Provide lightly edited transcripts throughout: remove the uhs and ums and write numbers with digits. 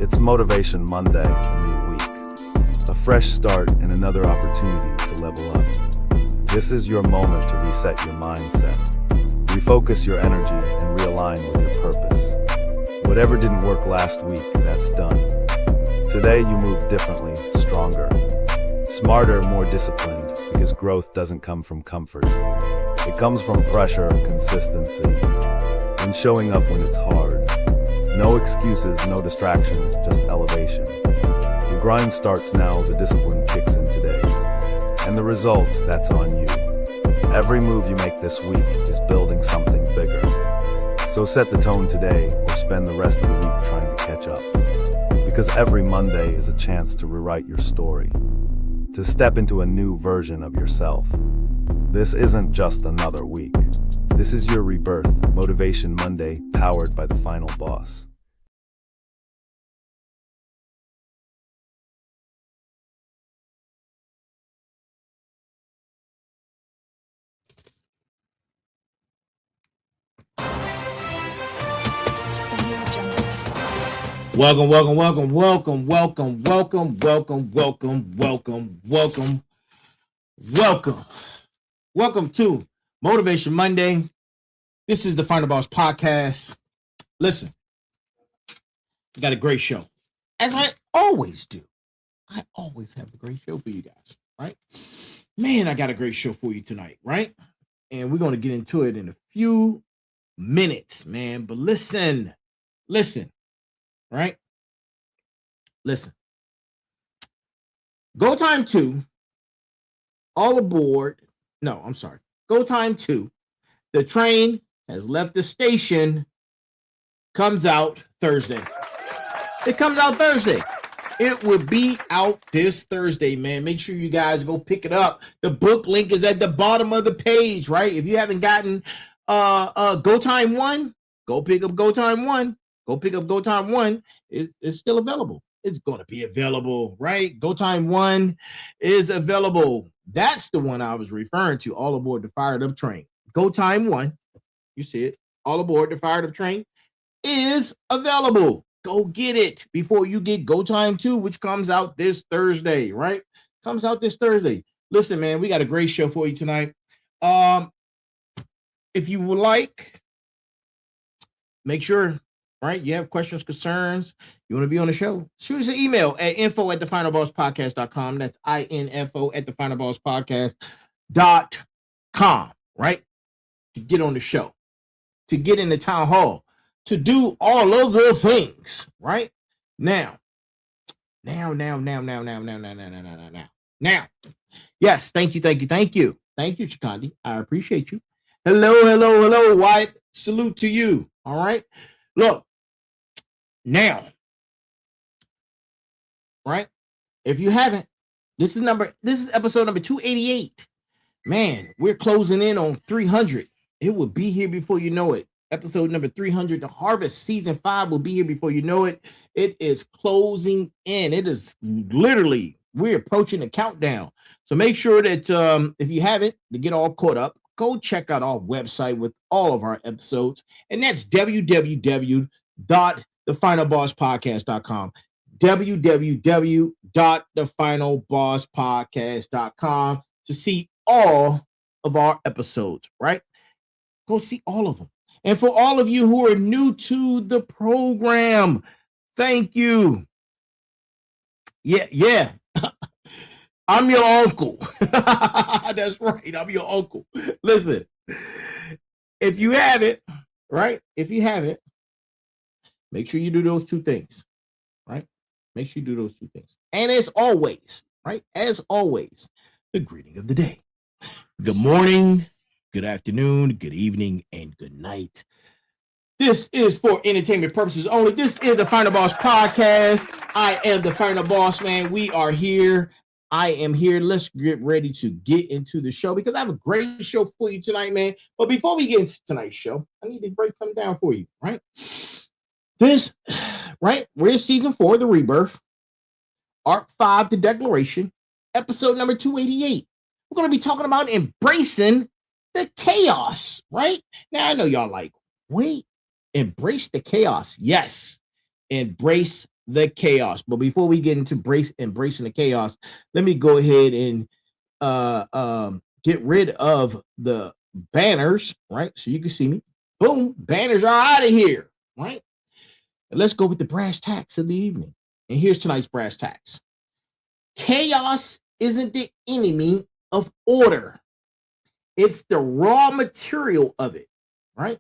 It's Motivation Monday, a new week, a fresh start and another opportunity to level up. This is your moment to reset your mindset, refocus your energy, and realign with your purpose. Whatever didn't work last week, that's done. Today you move differently, stronger, smarter, more disciplined, because growth doesn't come from comfort. It comes from pressure and consistency, and showing up when it's hard. No excuses, no distractions, just elevation. The grind starts now, the discipline kicks in today. And the results, that's on you. Every move you make this week is building something bigger. So set the tone today, or spend the rest of the week trying to catch up. Because every Monday is a chance to rewrite your story, to step into a new version of yourself. This isn't just another week. This is your rebirth, Motivation Monday, powered by The Final Boss. Welcome to Motivation Monday. This is the Final Boss Podcast. Listen, I got a great show, as I always do. I always have a great show for you guys, right? Man, I got a great show for you tonight, right? And we're going to get into it in a few minutes, man. But listen, right? Listen. Go Time 2, all aboard. No, I'm sorry. Go Time 2. The train has left the station. Comes out Thursday. It comes out Thursday. It will be out this Thursday, man. Make sure you guys go pick it up. The book link is at the bottom of the page, right? If you haven't gotten Go Time 1, go pick up Go Time 1. Go pick up Go Time 1. It's still available. It's going to be available, right? Go Time 1 is available. That's the one I was referring to. All aboard the Fired Up Train. Go Time 1. You see it. All aboard the Fired Up Train is available. Go get it before you get Go Time 2, which comes out this Thursday, right? Comes out this Thursday. Listen, man, we got a great show for you tonight. If you would like, make sure, right, you have questions, concerns, you want to be on the show, shoot us an email at info@thefinalbosspodcast.com. That's info@thefinalbosspodcast.com, right? To get on the show, to get in the town hall, to do all of the things, right? Now. Yes, thank you, Chikandi. I appreciate you. Hello. Wyatt, salute to you. All right. Look, now, right? If you haven't, this is episode number 288. Man, we're closing in on 300. It will be here before you know it. Episode number 300, The Harvest Season 5 will be here before you know it. It is closing in. It is literally, we're approaching the countdown. So make sure that if you haven't, to get all caught up, go check out our website with all of our episodes. And that's www.thefinalbosspodcast.com. www.thefinalbosspodcast.com to see all of our episodes, right? Go see all of them. And for all of you who are new to the program, thank you. Yeah. I'm your uncle. That's right. I'm your uncle. Listen, if you have it, right? If you have it, make sure you do those two things, right? Make sure you do those two things. And as always, right? As always, the greeting of the day. Good morning, good afternoon, good evening, and good night. This is for entertainment purposes only. This is the Final Boss Podcast. I am the Final Boss, man. We are here. I am here. Let's get ready to get into the show because I have a great show for you tonight, man. But before we get into tonight's show, I need to break something down for you, right? This, right? We're in season 4, The Rebirth, Arc 5, The Declaration, episode number 288. We're going to be talking about embracing the chaos, right? Now, I know y'all like, wait, embrace the chaos. Yes, embrace the chaos. But before we get into embracing the chaos, let me go ahead and get rid of the banners, right? So you can see me. Boom, banners are out of here, right? And let's go with the brass tacks of the evening. And here's tonight's brass tacks. Chaos isn't the enemy of order. It's the raw material of it, right?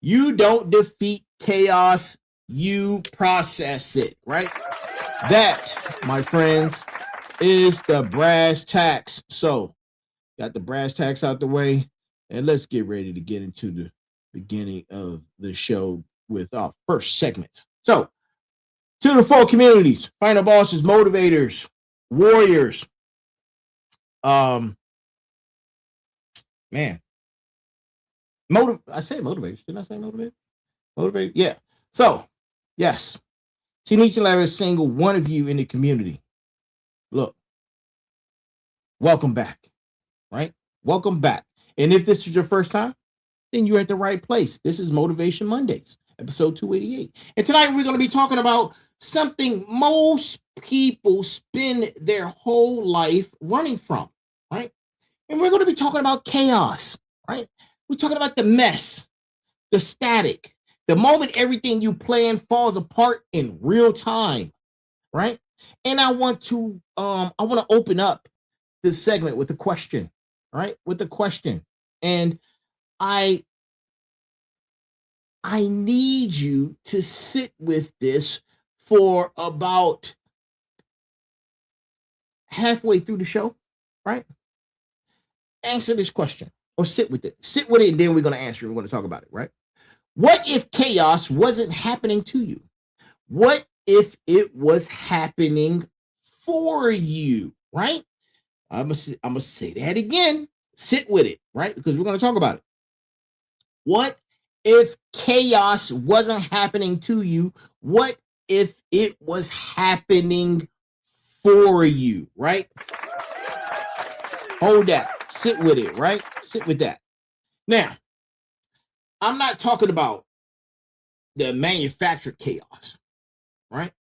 You don't defeat chaos, you process it, right? That, my friends, is the brass tacks. So, got the brass tacks out the way, and let's get ready to get into the beginning of the show with our first segment. So, to the four communities, final bosses, motivators, warriors, man. I said motivators. Didn't I say motivators? Motivators? Yeah. So, yes. To each and every single one of you in the community. Look, welcome back. Right? Welcome back. And if this is your first time, then you're at the right place. This is Motivation Mondays, episode 288. And tonight we're going to be talking about something most people spend their whole life running from, right? And we're going to be talking about chaos, right? We're talking about the mess, the static, the moment everything you plan falls apart in real time, right? And I want to open up this segment with a question, right? With a question. And I need you to sit with this for about halfway through the show, right? Answer this question or sit with it. Sit with it, and then we're going to answer it. We're going to talk about it, right? What if chaos wasn't happening to you? What if it was happening for you, right? I'm gonna say that again. Sit with it, right? Because we're going to talk about it. What if chaos wasn't happening to you? What if it was happening for you, right? Hold that. Sit with it, right? Sit with that. Now, I'm not talking about the manufactured chaos, right?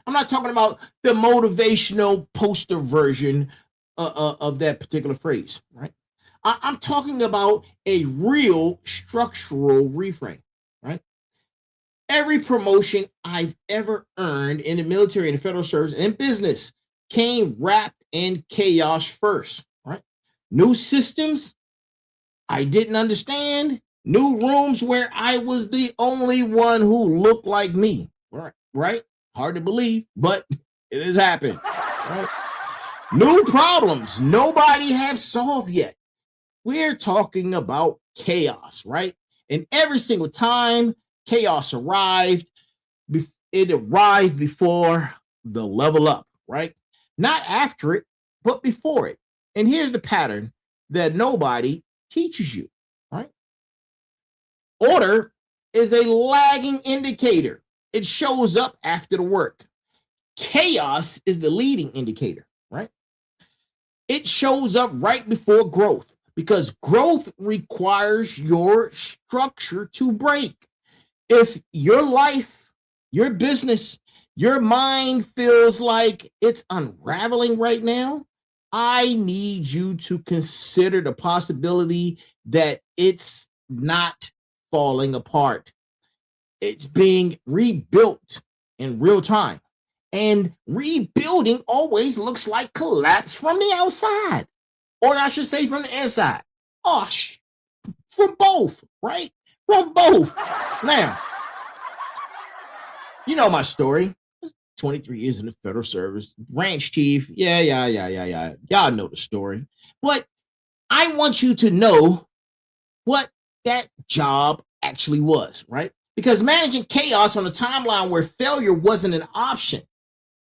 I'm not talking about the motivational poster version of that particular phrase, right? I'm talking about a real structural reframe, right? Every promotion I've ever earned in the military and the federal service and business came wrapped in chaos first, right? New systems I didn't understand, new rooms where I was the only one who looked like me, right? Hard to believe, but it has happened, right? New problems nobody has solved yet. We're talking about chaos, right? And every single time chaos arrived, it arrived before the level up, right? Not after it, but before it. And here's the pattern that nobody teaches you, right? Order is a lagging indicator. It shows up after the work. Chaos is the leading indicator, right? It shows up right before growth because growth requires your structure to break. If your life, your business, your mind feels like it's unraveling right now, I need you to consider the possibility that it's not falling apart. It's being rebuilt in real time. And rebuilding always looks like collapse from the outside, or I should say from the inside. Oh, from both, right? From both. Now, you know my story. 23 years in the federal service, ranch chief. Yeah. Y'all know the story. But I want you to know what that job actually was, right? Because managing chaos on a timeline where failure wasn't an option.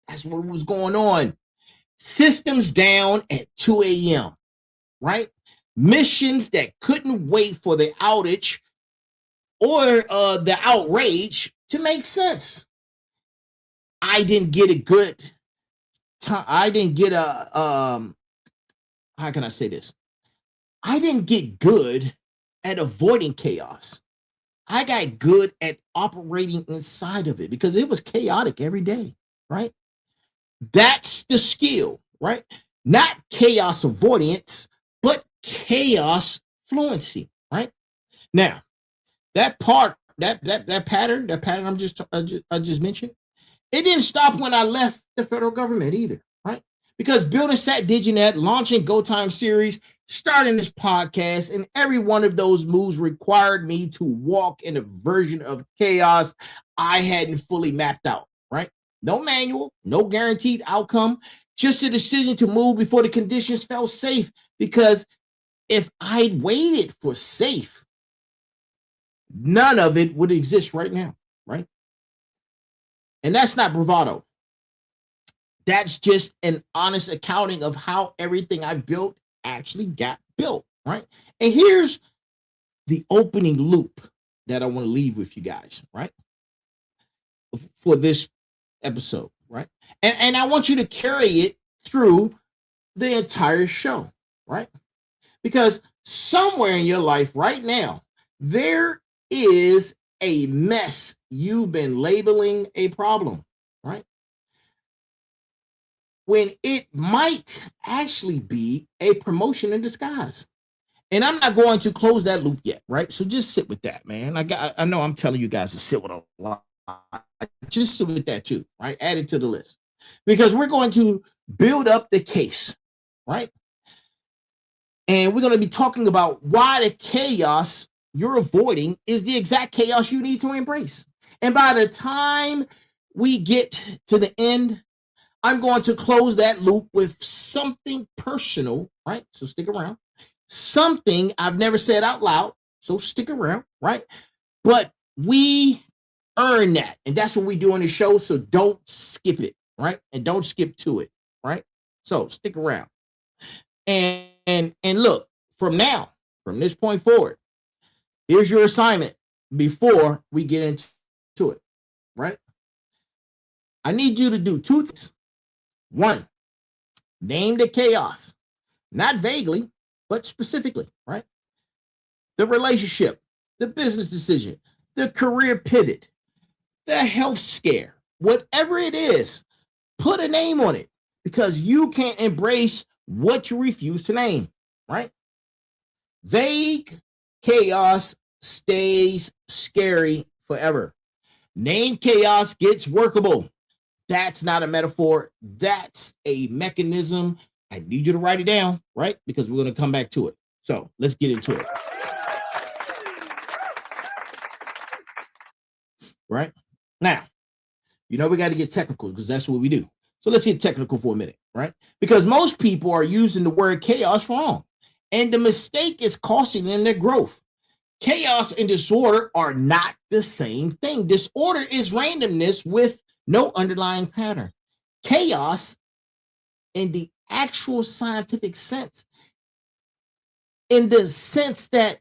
That's what was going on. Systems down at 2 a.m., right? Missions that couldn't wait for the outage or the outrage to make sense. I didn't get a good time. I didn't get a, how can I say this? I didn't get good at avoiding chaos. I got good at operating inside of it because it was chaotic every day, right? That's the skill, right? Not chaos avoidance, but chaos fluency, right? Now, that part, that pattern, I just mentioned, it didn't stop when I left the federal government either, right? Because building Sat Diginet, launching Go Time series, starting this podcast, and every one of those moves required me to walk in a version of chaos I hadn't fully mapped out, right? No manual, no guaranteed outcome, just a decision to move before the conditions felt safe. Because if I'd waited for safe, none of it would exist right now, right? And that's not bravado. That's just an honest accounting of how everything I built actually got built, right? And here's the opening loop that I want to leave with you guys, right? For this episode, right? And I want you to carry it through the entire show, right? Because somewhere in your life right now, there is a mess you've been labeling a problem, right? When it might actually be a promotion in disguise. And I'm not going to close that loop yet, right? So just sit with that, man. I know I'm telling you guys to sit with a lot. Just sit with that too, right? Add it to the list. Because we're going to build up the case, right? And we're going to be talking about why the chaos you're avoiding is the exact chaos you need to embrace. And by the time we get to the end, I'm going to close that loop with something personal, right? So stick around. Something I've never said out loud, so stick around, right? But we earn that, and that's what we do on the show, so don't skip it, right? And don't skip to it, right? So stick around. And look, from this point forward, here's your assignment before we get into it, right? I need you to do two things. One, name the chaos, not vaguely, but specifically, right? The relationship, the business decision, the career pivot, the health scare, whatever it is, put a name on it because you can't embrace what you refuse to name, right? Vague chaos stays scary forever. Name chaos gets workable. That's not a metaphor. That's a mechanism. I need you to write it down, right? Because we're going to come back to it. So let's get into it. Right? Now, we got to get technical because that's what we do. So let's get technical for a minute, right? Because most people are using the word chaos wrong. And the mistake is costing them their growth. Chaos and disorder are not the same thing. Disorder is randomness with no underlying pattern. Chaos, in the actual scientific sense, in the sense that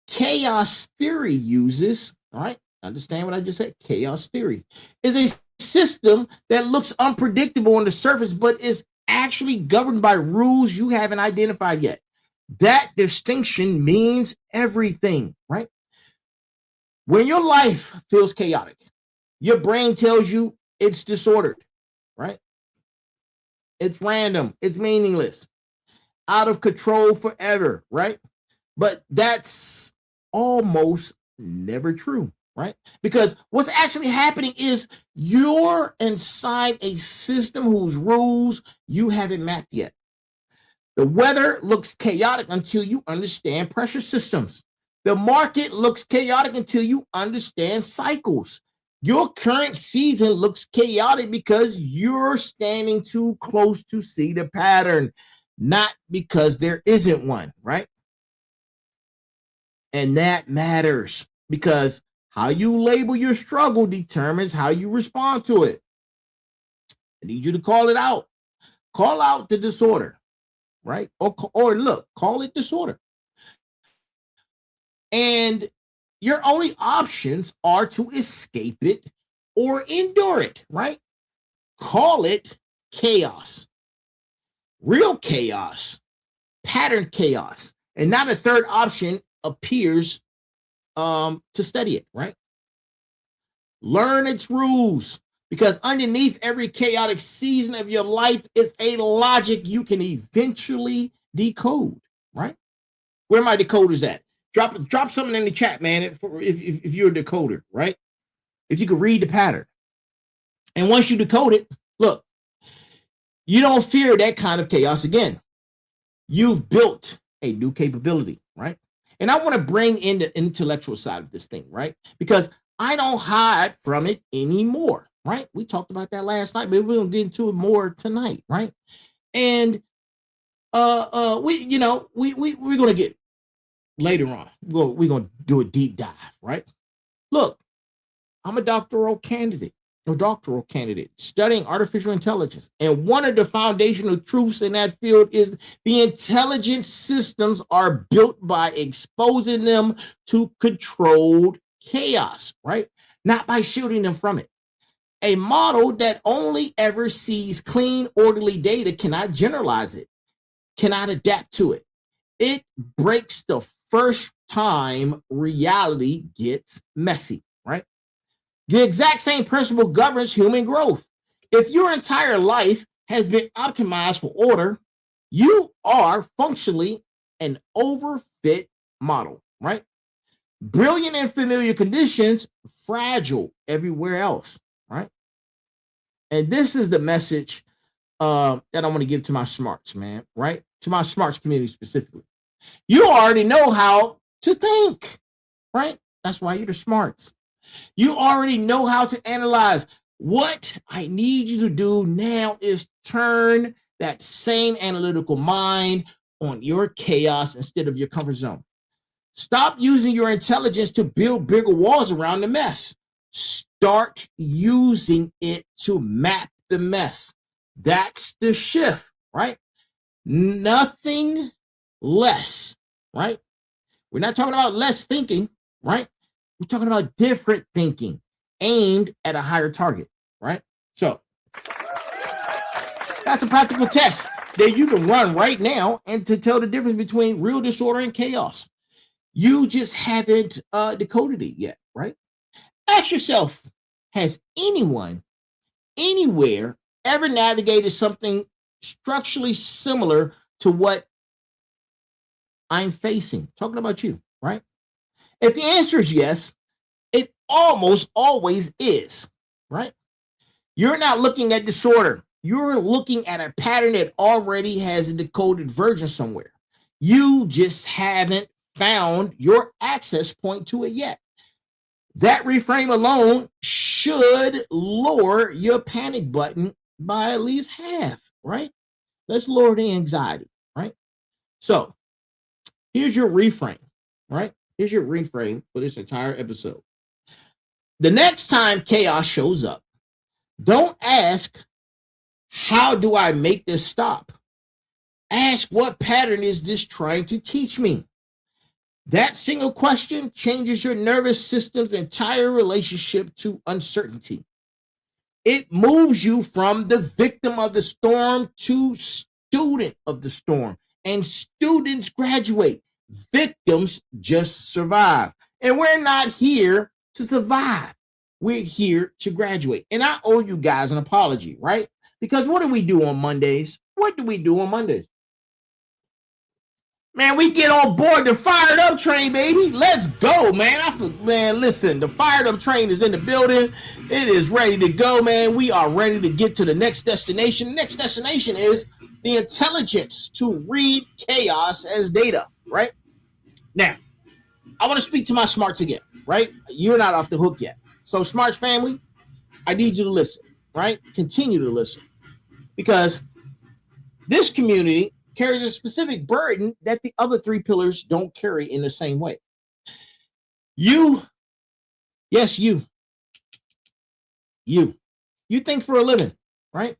chaos theory uses, all right? Understand what I just said? Chaos theory is a system that looks unpredictable on the surface, but is actually governed by rules you haven't identified yet. That distinction means everything, right? When your life feels chaotic, your brain tells you it's disordered, right? It's random, it's meaningless, out of control forever, right? But that's almost never true, right? Because what's actually happening is you're inside a system whose rules you haven't mapped yet. The weather looks chaotic until you understand pressure systems. The market looks chaotic until you understand cycles. Your current season looks chaotic because you're standing too close to see the pattern, not because there isn't one, right? And that matters because how you label your struggle determines how you respond to it. I need you to call it out. Call out the disorder, right? Or look, call it disorder. And your only options are to escape it or endure it, right? Call it chaos. Real chaos, pattern chaos. And not a third option appears to study it, right? Learn its rules, because underneath every chaotic season of your life is a logic you can eventually decode, right? Where are my decoders at? Drop something in the chat, man, if you're a decoder, right? If you could read the pattern. And once you decode it, look, you don't fear that kind of chaos again. You've built a new capability, right? And I want to bring in the intellectual side of this thing, right? Because I don't hide from it anymore, right? We talked about that last night, but we're gonna get into it more tonight, right? And we're gonna get later on. We're gonna do a deep dive, right? Look, I'm a doctoral candidate studying artificial intelligence. And one of the foundational truths in that field is the intelligent systems are built by exposing them to controlled chaos, right? Not by shielding them from it. A model that only ever sees clean, orderly data cannot generalize it, cannot adapt to it. It breaks the first time reality gets messy, right? The exact same principle governs human growth. If your entire life has been optimized for order, you are functionally an overfit model, right? Brilliant in familiar conditions, fragile everywhere else, right? And this is the message that I want to give to my smarts, man, right? To my smarts community specifically. You already know how to think, right? That's why you're the smarts. You already know how to analyze. What I need you to do now is turn that same analytical mind on your chaos instead of your comfort zone. Stop using your intelligence to build bigger walls around the mess. Start using it to map the mess. That's the shift, right? Nothing less, right? We're not talking about less thinking, right? We're talking about different thinking aimed at a higher target, right? So that's a practical test that you can run right now and to tell the difference between real disorder and chaos. You just haven't decoded it yet, right? Ask yourself, has anyone, anywhere, ever navigated something structurally similar to what I'm facing? Talking about you, right? If the answer is yes, it almost always is, right? You're not looking at disorder. You're looking at a pattern that already has a decoded version somewhere. You just haven't found your access point to it yet. That reframe alone should lower your panic button by at least half, right? Let's lower the anxiety, right? So here's your reframe, right? Here's your reframe for this entire episode. The next time chaos shows up, don't ask, how do I make this stop? Ask, what pattern is this trying to teach me? That single question changes your nervous system's entire relationship to uncertainty. It moves you from the victim of the storm to student of the storm. And students graduate. Victims just survive. And we're not here to survive. We're here to graduate. And I owe you guys an apology, right? Because what do we do on Mondays? What do we do on Mondays? Man, we get on board the fired up train, baby. Let's go, man. Man, listen, the fired up train is in the building. It is ready to go, man. We are ready to get to the next destination. The next destination is the intelligence to read chaos as data, right? Now, I want to speak to my smarts again, right? You're not off the hook yet. So, smarts family, I need you to listen, right? Continue to listen. Because this community carries a specific burden that the other three pillars don't carry in the same way. You think for a living, right?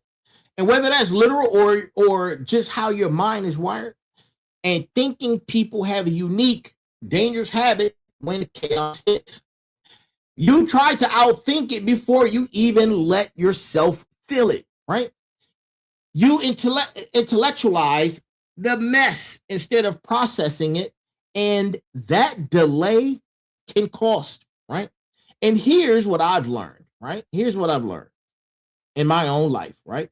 And whether that's literal or just how your mind is wired, and thinking people have a unique, dangerous habit when chaos hits. You try to outthink it before you even let yourself feel it, right? You intellectualize the mess instead of processing it. And that delay can cost, right? And here's what I've learned, right? Here's what I've learned in my own life, right?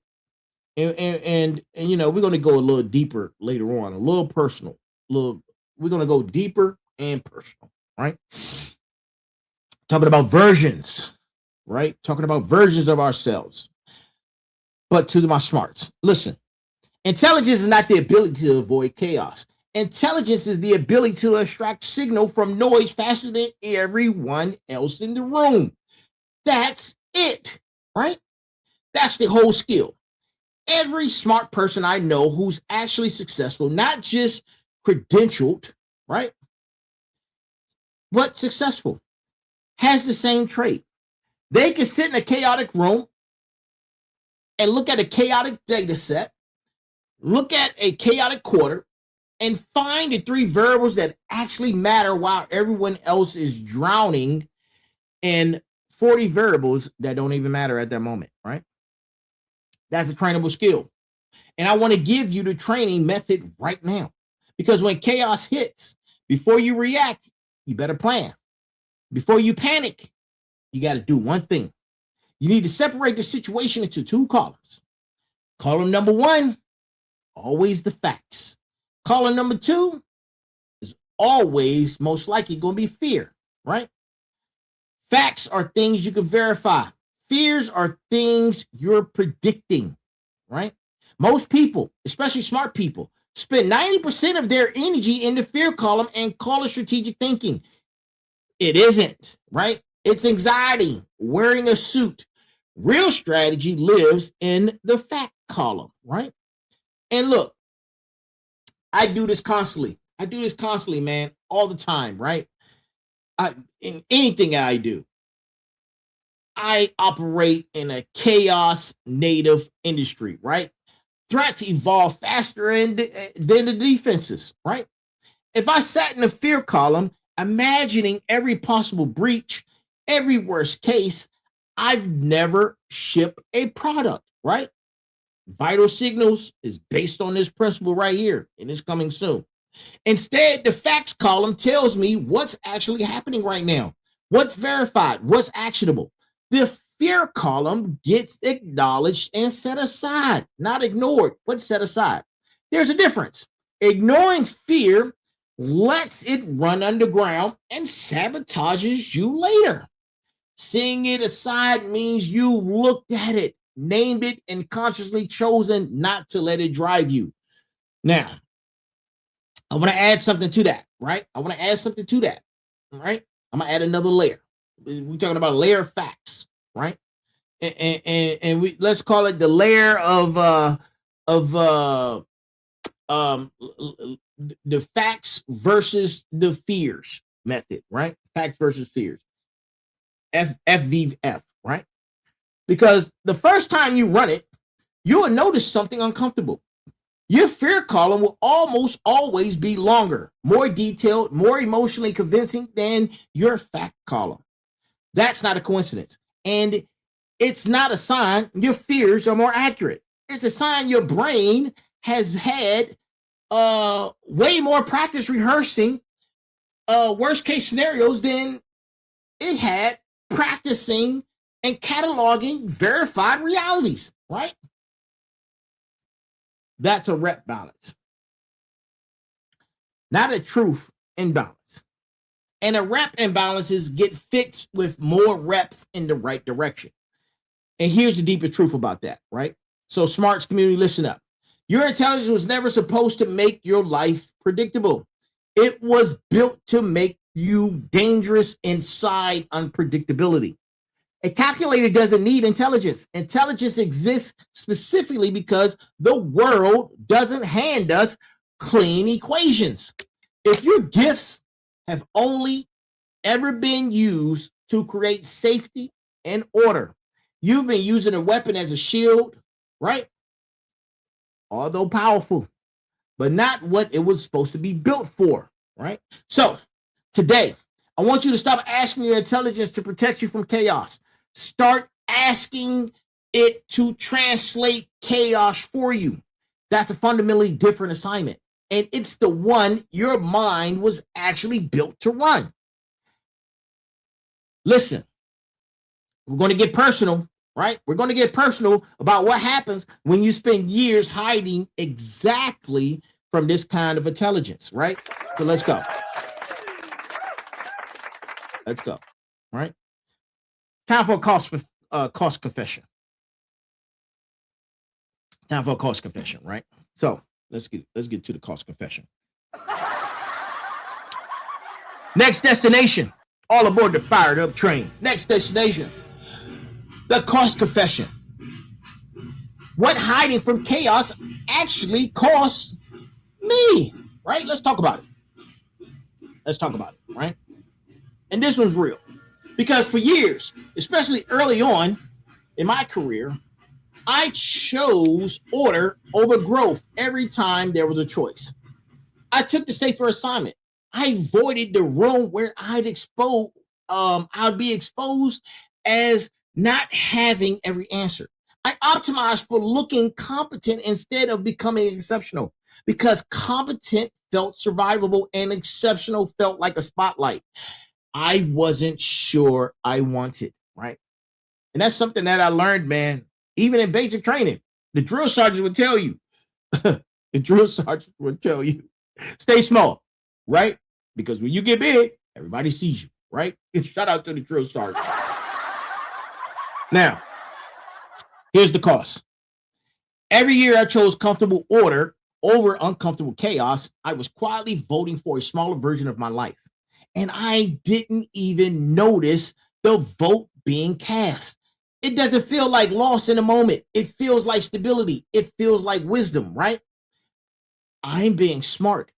And you know, we're going to go a little deeper later on, a little personal, little. We're going to go deeper and personal, right? Talking about versions, right? Talking about versions of ourselves. But to my smarts, listen, intelligence is not the ability to avoid chaos. Intelligence is the ability to extract signal from noise faster than everyone else in the room. That's it, right? That's the whole skill. Every smart person I know who's actually successful, not just credentialed, right, but successful, has the same trait. They can sit in a chaotic room and look at a chaotic data set, look at a chaotic quarter, and find the three variables that actually matter while everyone else is drowning in 40 variables that don't even matter at that moment, right? That's a trainable skill. And I want to give you the training method right now. Because when chaos hits, before you react, you better plan. Before you panic, you got to do one thing. You need to separate the situation into two columns. Column number one, always the facts. Column number two is always most likely going to be fear, right? Facts are things you can verify. Fears are things you're predicting, right? Most people, especially smart people, spend 90% of their energy in the fear column and call it strategic thinking. It isn't, right? It's anxiety, wearing a suit. Real strategy lives in the fact column, right? And look, I do this constantly. Man, all the time, right? In anything I do, I operate in a chaos native industry, right? Threats evolve faster than the defenses, right? If I sat in the fear column, imagining every possible breach, every worst case, I've never shipped a product, right? Vital Signals is based on this principle right here, and it's coming soon. Instead, the facts column tells me what's actually happening right now, what's verified, what's actionable. The fear column gets acknowledged and set aside, not ignored, but set aside. There's a difference. Ignoring fear lets it run underground and sabotages you later. Seeing it aside means you've looked at it, named it, and consciously chosen not to let it drive you. Now, I want to add something to that, right? All right? I'm going to add another layer. We're talking about a layer of facts, right? And we let's call it the layer of the facts versus the fears method, right? Facts versus fears. FVF, right? Because the first time you run it, you will notice something uncomfortable. Your fear column will almost always be longer, more detailed, more emotionally convincing than your fact column. That's not a coincidence. And it's not a sign your fears are more accurate. It's a sign your brain has had way more practice rehearsing worst case scenarios than it had practicing and cataloging verified realities, right? That's a rep balance, not a truth imbalance. And a rep imbalances get fixed with more reps in the right direction. And here's the deeper truth about that, right? So smarts community, listen up. Your intelligence was never supposed to make your life predictable. It was built to make you dangerous inside unpredictability. A calculator doesn't need intelligence. Intelligence exists specifically because the world doesn't hand us clean equations. If your gifts have only ever been used to create safety and order, you've been using a weapon as a shield, right? Although powerful, but not what it was supposed to be built for, right? So today, I want you to stop asking your intelligence to protect you from chaos. Start asking it to translate chaos for you. That's a fundamentally different assignment. And it's the one your mind was actually built to run. Listen, we're going to get personal, right? We're going to get personal about what happens when you spend years hiding exactly from this kind of intelligence, right? So let's go. Let's go. All right. Time for a cost confession. Time for a cost confession, right? So let's get to the cost confession. Next destination. All aboard the fired up train. Next destination. The cost confession. What hiding from chaos actually costs me, right? Let's talk about it. Let's talk about it, right? And this one's real. Because for years, especially early on in my career, I chose order over growth every time there was a choice. I took the safer assignment. I avoided the room where I'd be exposed as not having every answer. I optimized for looking competent instead of becoming exceptional because competent felt survivable and exceptional felt like a spotlight I wasn't sure I wanted, right? And that's something that I learned, man, even in basic training. The drill sergeants would tell you, stay small, right? Because when you get big, everybody sees you, right? Shout out to the drill sergeant. Now, here's the cost. Every year I chose comfortable order over uncomfortable chaos. I was quietly voting for a smaller version of my life. And I didn't even notice the vote being cast. It doesn't feel like loss in a moment. It feels like stability. It feels like wisdom, right? I'm being smart.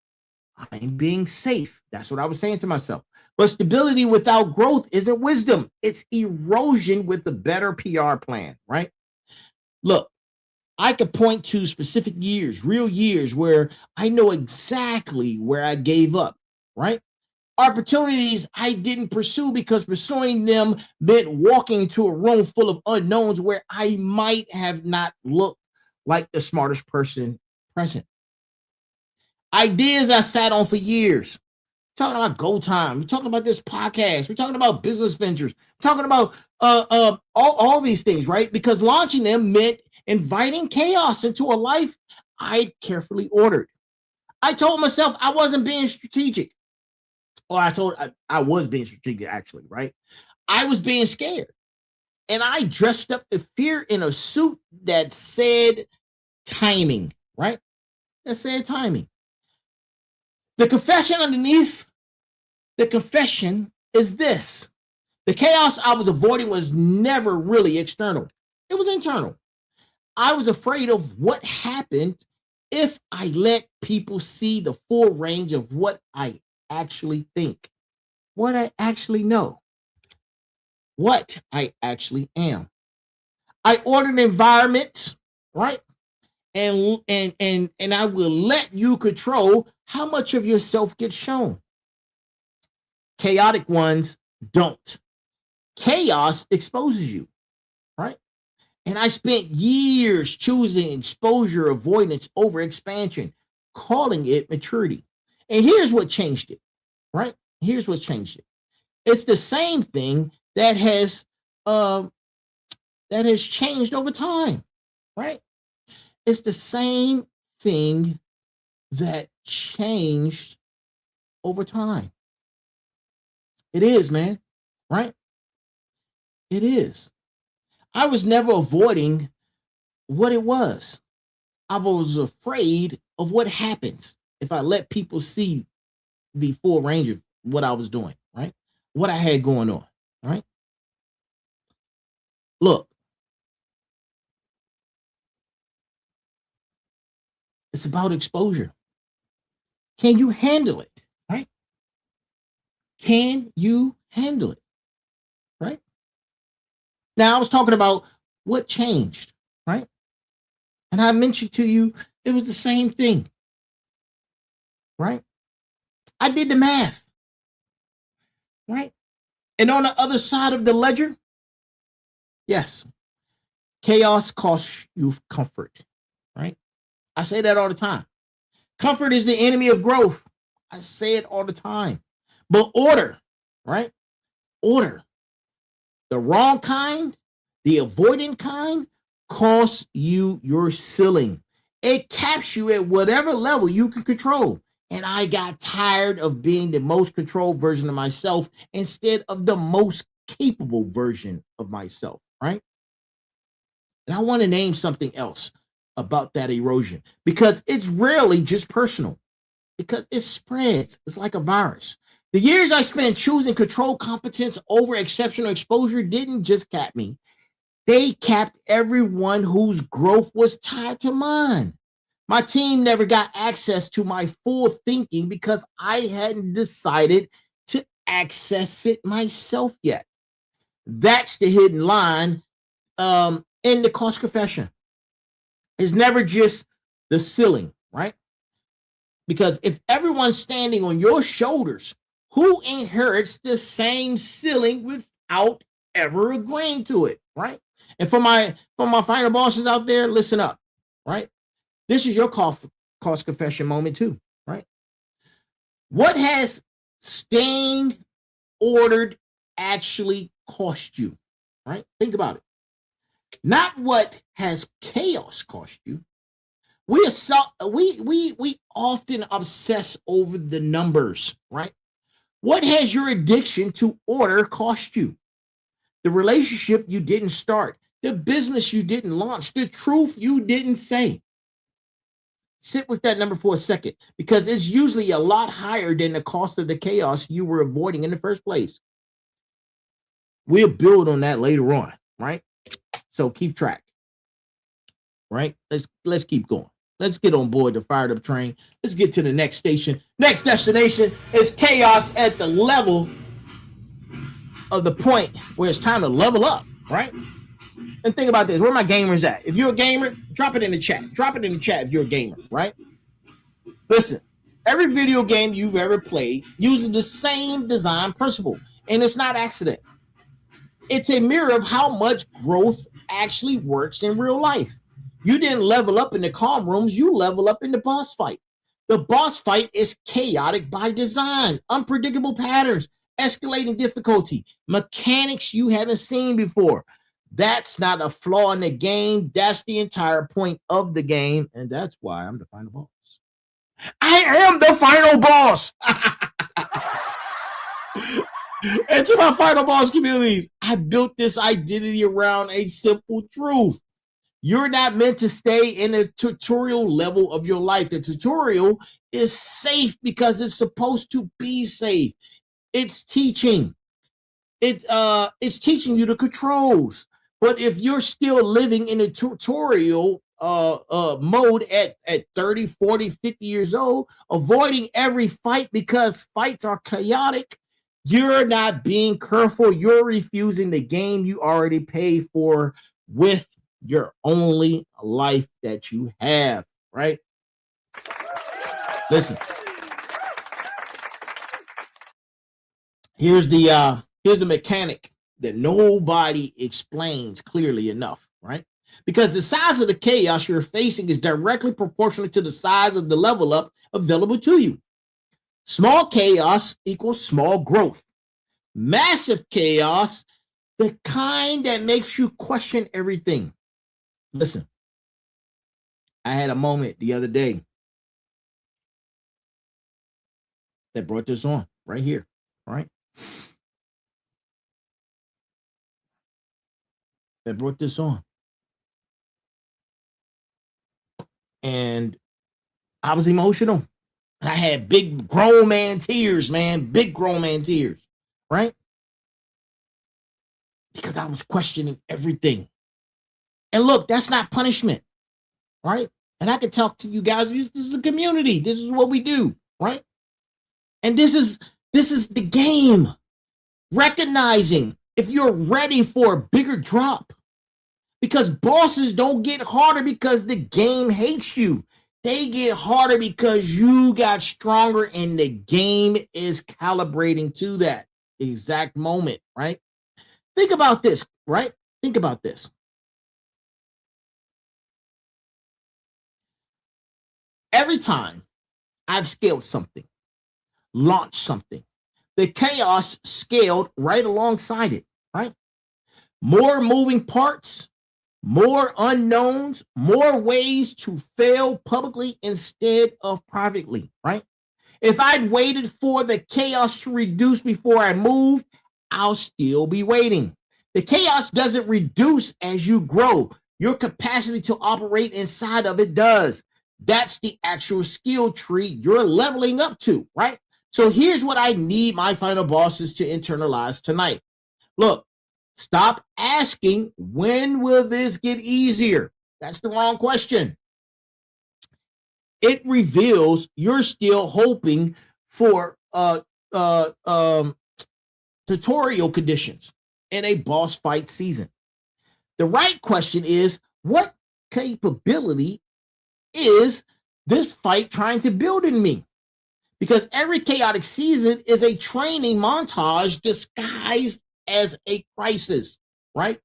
I'm being safe. That's what I was saying to myself. But stability without growth isn't wisdom. It's erosion with a better PR plan, right? Look, I could point to specific years, real years, where I know exactly where I gave up, right? Opportunities I didn't pursue because pursuing them meant walking into a room full of unknowns where I might have not looked like the smartest person present. Ideas I sat on for years. We're talking about Go Time. We're talking about this podcast. We're talking about business ventures. We're talking about all these things, right? Because launching them meant inviting chaos into a life I carefully ordered. I told myself I wasn't being strategic. Or I was being strategic, actually, right? I was being scared. And I dressed up the fear in a suit that said timing, right? That said timing. The confession underneath the confession is this. The chaos I was avoiding was never really external. It was internal. I was afraid of what happened if I let people see the full range of what I actually think, what I actually know, what I actually am. I ordered an environment, right? And I will let you control how much of yourself gets shown. Chaotic ones don't. Chaos exposes you, right? And I spent years choosing exposure avoidance over expansion, calling it maturity. And here's what changed it, right? Here's what changed it. It's the same thing that has changed over time, right? It's the same thing that changed over time. It is, man, right? It is. I was never avoiding what it was. I was afraid of what happens if I let people see the full range of what I was doing, right? What I had going on, right? Look, it's about exposure. Can you handle it, right? Can you handle it, right? Now, I was talking about what changed, right? And I mentioned to you, it was the same thing, right? I did the math, right? And on the other side of the ledger, yes, chaos costs you comfort, right? I say that all the time. Comfort is the enemy of growth. I say it all the time. But order, right? Order The wrong kind, the avoidant kind, costs you your ceiling. It caps you at whatever level you can control. And I got tired of being the most controlled version of myself instead of the most capable version of myself, right? And I want to name something else about that erosion because it's rarely just personal, because it spreads. It's like a virus. The years I spent choosing control competence over exceptional exposure didn't just cap me, they capped everyone whose growth was tied to mine. My team never got access to my full thinking because I hadn't decided to access it myself yet. That's the hidden line in the cost confession. It's never just the ceiling, right? Because if everyone's standing on your shoulders, who inherits the same ceiling without ever agreeing to it, right? And for my final bosses out there, listen up, right? This is your cost confession moment too, right? What has staying ordered actually cost you, right? Think about it. Not what has chaos cost you. We often obsess over the numbers, right? What has your addiction to order cost you? The relationship you didn't start, the business you didn't launch, the truth you didn't say. Sit with that number for a second because it's usually a lot higher than the cost of the chaos you were avoiding in the first place. We'll build on that later on, right? So keep track, right? Let's keep going. Let's get on board the fired up train. Let's get to the next station. Next destination is chaos at the level of the point where it's time to level up, right? And think about this. Where my gamers at? If you're a gamer, drop it in the chat. Drop it in the chat if you're a gamer, right? Listen, every video game you've ever played uses the same design principle, and it's not accident. It's a mirror of how much growth actually works in real life. You didn't level up in the calm rooms, you level up in the boss fight. The boss fight is chaotic by design, unpredictable patterns, escalating difficulty, mechanics you haven't seen before. That's not a flaw in the game. That's the entire point of the game. And that's why I'm the final boss. I am the final boss. And to my final boss communities, I built this identity around a simple truth. You're not meant to stay in a tutorial level of your life. The tutorial is safe because it's supposed to be safe. It's teaching. It's teaching you the controls. But if you're still living in a tutorial mode at 30, 40, 50 years old, avoiding every fight because fights are chaotic, you're not being careful. You're refusing the game you already paid for with your only life that you have, right? Listen. Here's the mechanic that nobody explains clearly enough, right? Because the size of the chaos you're facing is directly proportional to the size of the level up available to you. Small chaos equals small growth. Massive chaos, the kind that makes you question everything. Listen, I had a moment the other day that brought this on right here, right? That brought this on. And I was emotional. I had big grown man tears, man. Big grown man tears, right? Because I was questioning everything. And look, that's not punishment, right? And I can talk to you guys. This is a community. This is what we do, right? And this is the game. Recognizing if you're ready for a bigger drop. Because bosses don't get harder because the game hates you. They get harder because you got stronger and the game is calibrating to that exact moment, right? Think about this, right? Think about this. Every time I've scaled something, launched something, the chaos scaled right alongside it, right? more moving parts, more unknowns, more ways to fail publicly instead of privately, right? If I'd waited for the chaos to reduce before I moved, I'll still be waiting. The chaos doesn't reduce as you grow. Your capacity to operate inside of it does. That's the actual skill tree you're leveling up to, right? So here's what I need my final bosses to internalize tonight. Look, stop asking, when will this get easier? That's the wrong question. It reveals you're still hoping for tutorial conditions in a boss fight season. The right question is, what capability is this fight trying to build in me? Because every chaotic season is a training montage disguised as a crisis, right?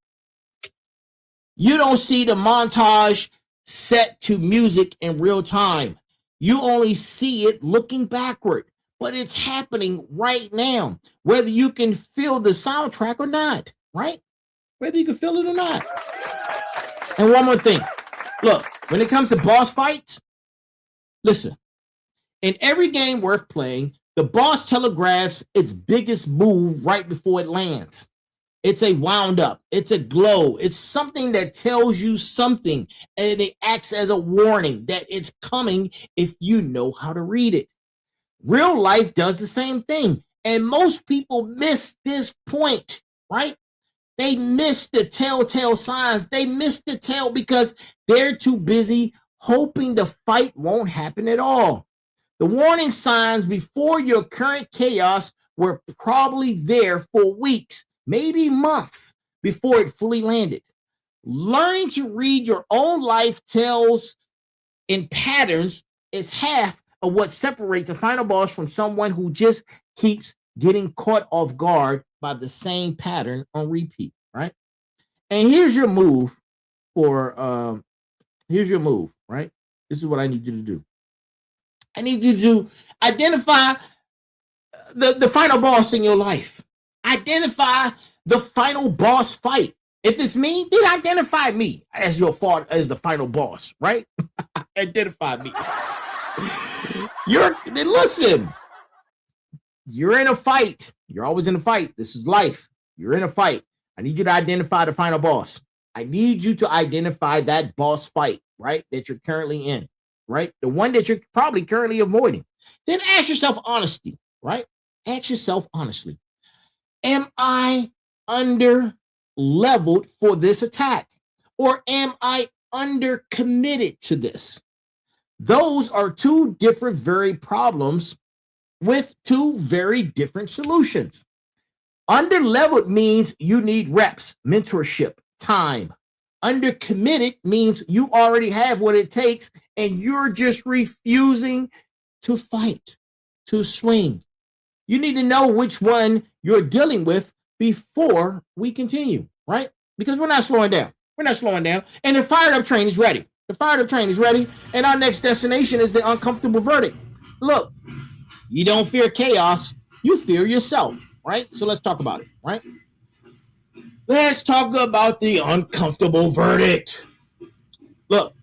You don't see the montage set to music in real time. You only see it looking backward, but it's happening right now, whether you can feel the soundtrack or not, right? Whether you can feel it or not. And one more thing. Look, when it comes to boss fights, listen, in every game worth playing, the boss telegraphs its biggest move right before it lands. It's a wound up. It's a glow. It's something that tells you something, and it acts as a warning that it's coming if you know how to read it. Real life does the same thing, and most people miss this point, right? They miss the telltale signs. They miss the tell because they're too busy hoping the fight won't happen at all. The warning signs before your current chaos were probably there for weeks, maybe months before it fully landed. Learning to read your own life tells in patterns is half of what separates a final boss from someone who just keeps getting caught off guard by the same pattern on repeat, right? And here's your move right? This is what I need you to do. I need you to identify the final boss in your life. Identify the final boss fight. If it's me, then identify me as as the final boss, right? Identify me. Listen, you're in a fight. You're always in a fight. This is life. You're in a fight. I need you to identify the final boss. I need you to identify that boss fight, right? That you're currently in, right? The one that you're probably currently avoiding. Then ask yourself honestly, right? Ask yourself honestly, am I under leveled for this attack? Or am I under committed to this? Those are two different very problems with two very different solutions. Under leveled means you need reps, mentorship, time. Under committed means you already have what it takes and you're just refusing to fight, to swing. You need to know which one you're dealing with before we continue, right? Because we're not slowing down. We're not slowing down. And the fired up train is ready. The fired up train is ready. And our next destination is the uncomfortable verdict. Look, you don't fear chaos. You fear yourself, right? So let's talk about it, right? Let's talk about the uncomfortable verdict. Look,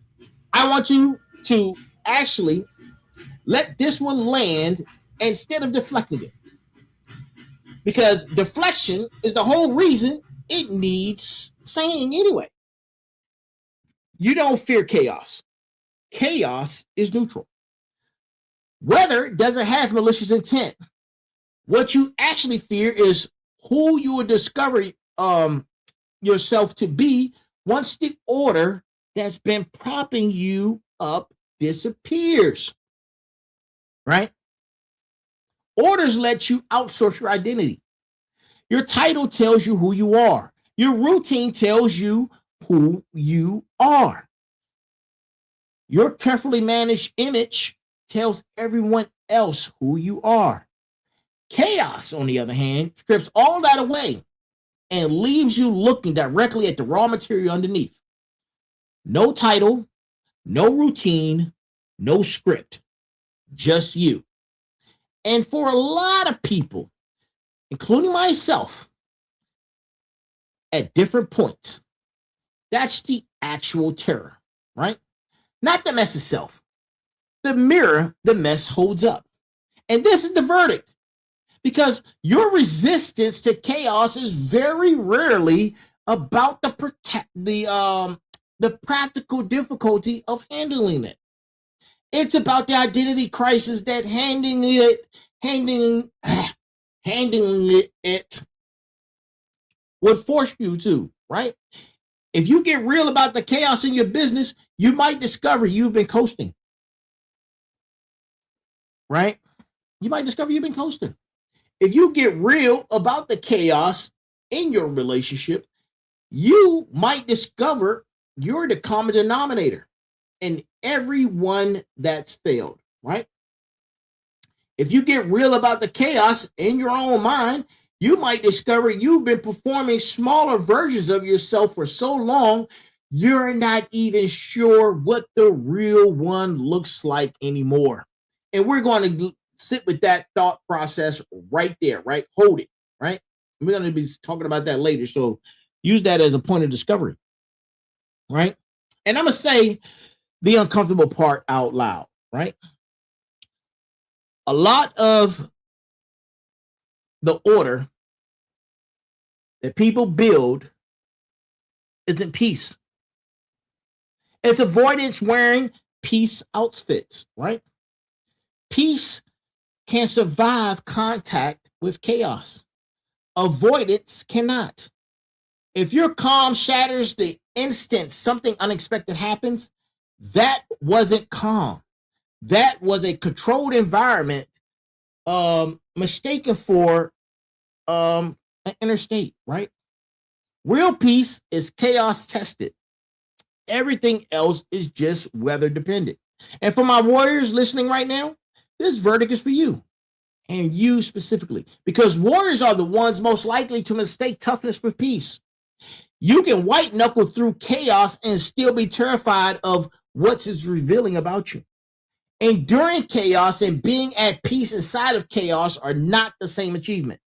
I want you to actually let this one land instead of deflecting it. Because deflection is the whole reason it needs saying anyway. You don't fear chaos. Chaos is neutral. Weather doesn't have malicious intent. What you actually fear is who you will discover yourself to be once the order that's been propping you up disappears. Right? Orders let you outsource your identity. Your title tells you who you are. Your routine tells you who you are. Your carefully managed image tells everyone else who you are. Chaos, on the other hand, strips all that away and leaves you looking directly at the raw material underneath. No title, no routine, no script, just you. And for a lot of people, including myself, at different points. That's the actual terror, right? Not the mess itself. The mirror the mess holds up. And this is the verdict. Because your resistance to chaos is very rarely about the practical difficulty of handling it. It's about the identity crisis that handling it would force you to, right? If you get real about the chaos in your business, you might discover you've been coasting, right? You might discover you've been coasting. If you get real about the chaos in your relationship, you might discover you're the common denominator in everyone that's failed, right? If you get real about the chaos in your own mind, you might discover you've been performing smaller versions of yourself for so long, you're not even sure what the real one looks like anymore. And we're going to sit with that thought process right there, right? Hold it, right? We're going to be talking about that later. So use that as a point of discovery, right? And I'm going to say the uncomfortable part out loud, right? A lot of the order that people build isn't peace. It's avoidance wearing peace outfits, right? Peace can survive contact with chaos. Avoidance cannot. If your calm shatters the instant something unexpected happens, that wasn't calm. That was a controlled environment mistaken for an inner state, right? Real peace is chaos tested. Everything else is just weather dependent. And for my warriors listening right now, this verdict is for you and you specifically, because warriors are the ones most likely to mistake toughness for peace. You can white knuckle through chaos and still be terrified of what it's revealing about you. Enduring chaos and being at peace inside of chaos are not the same achievement.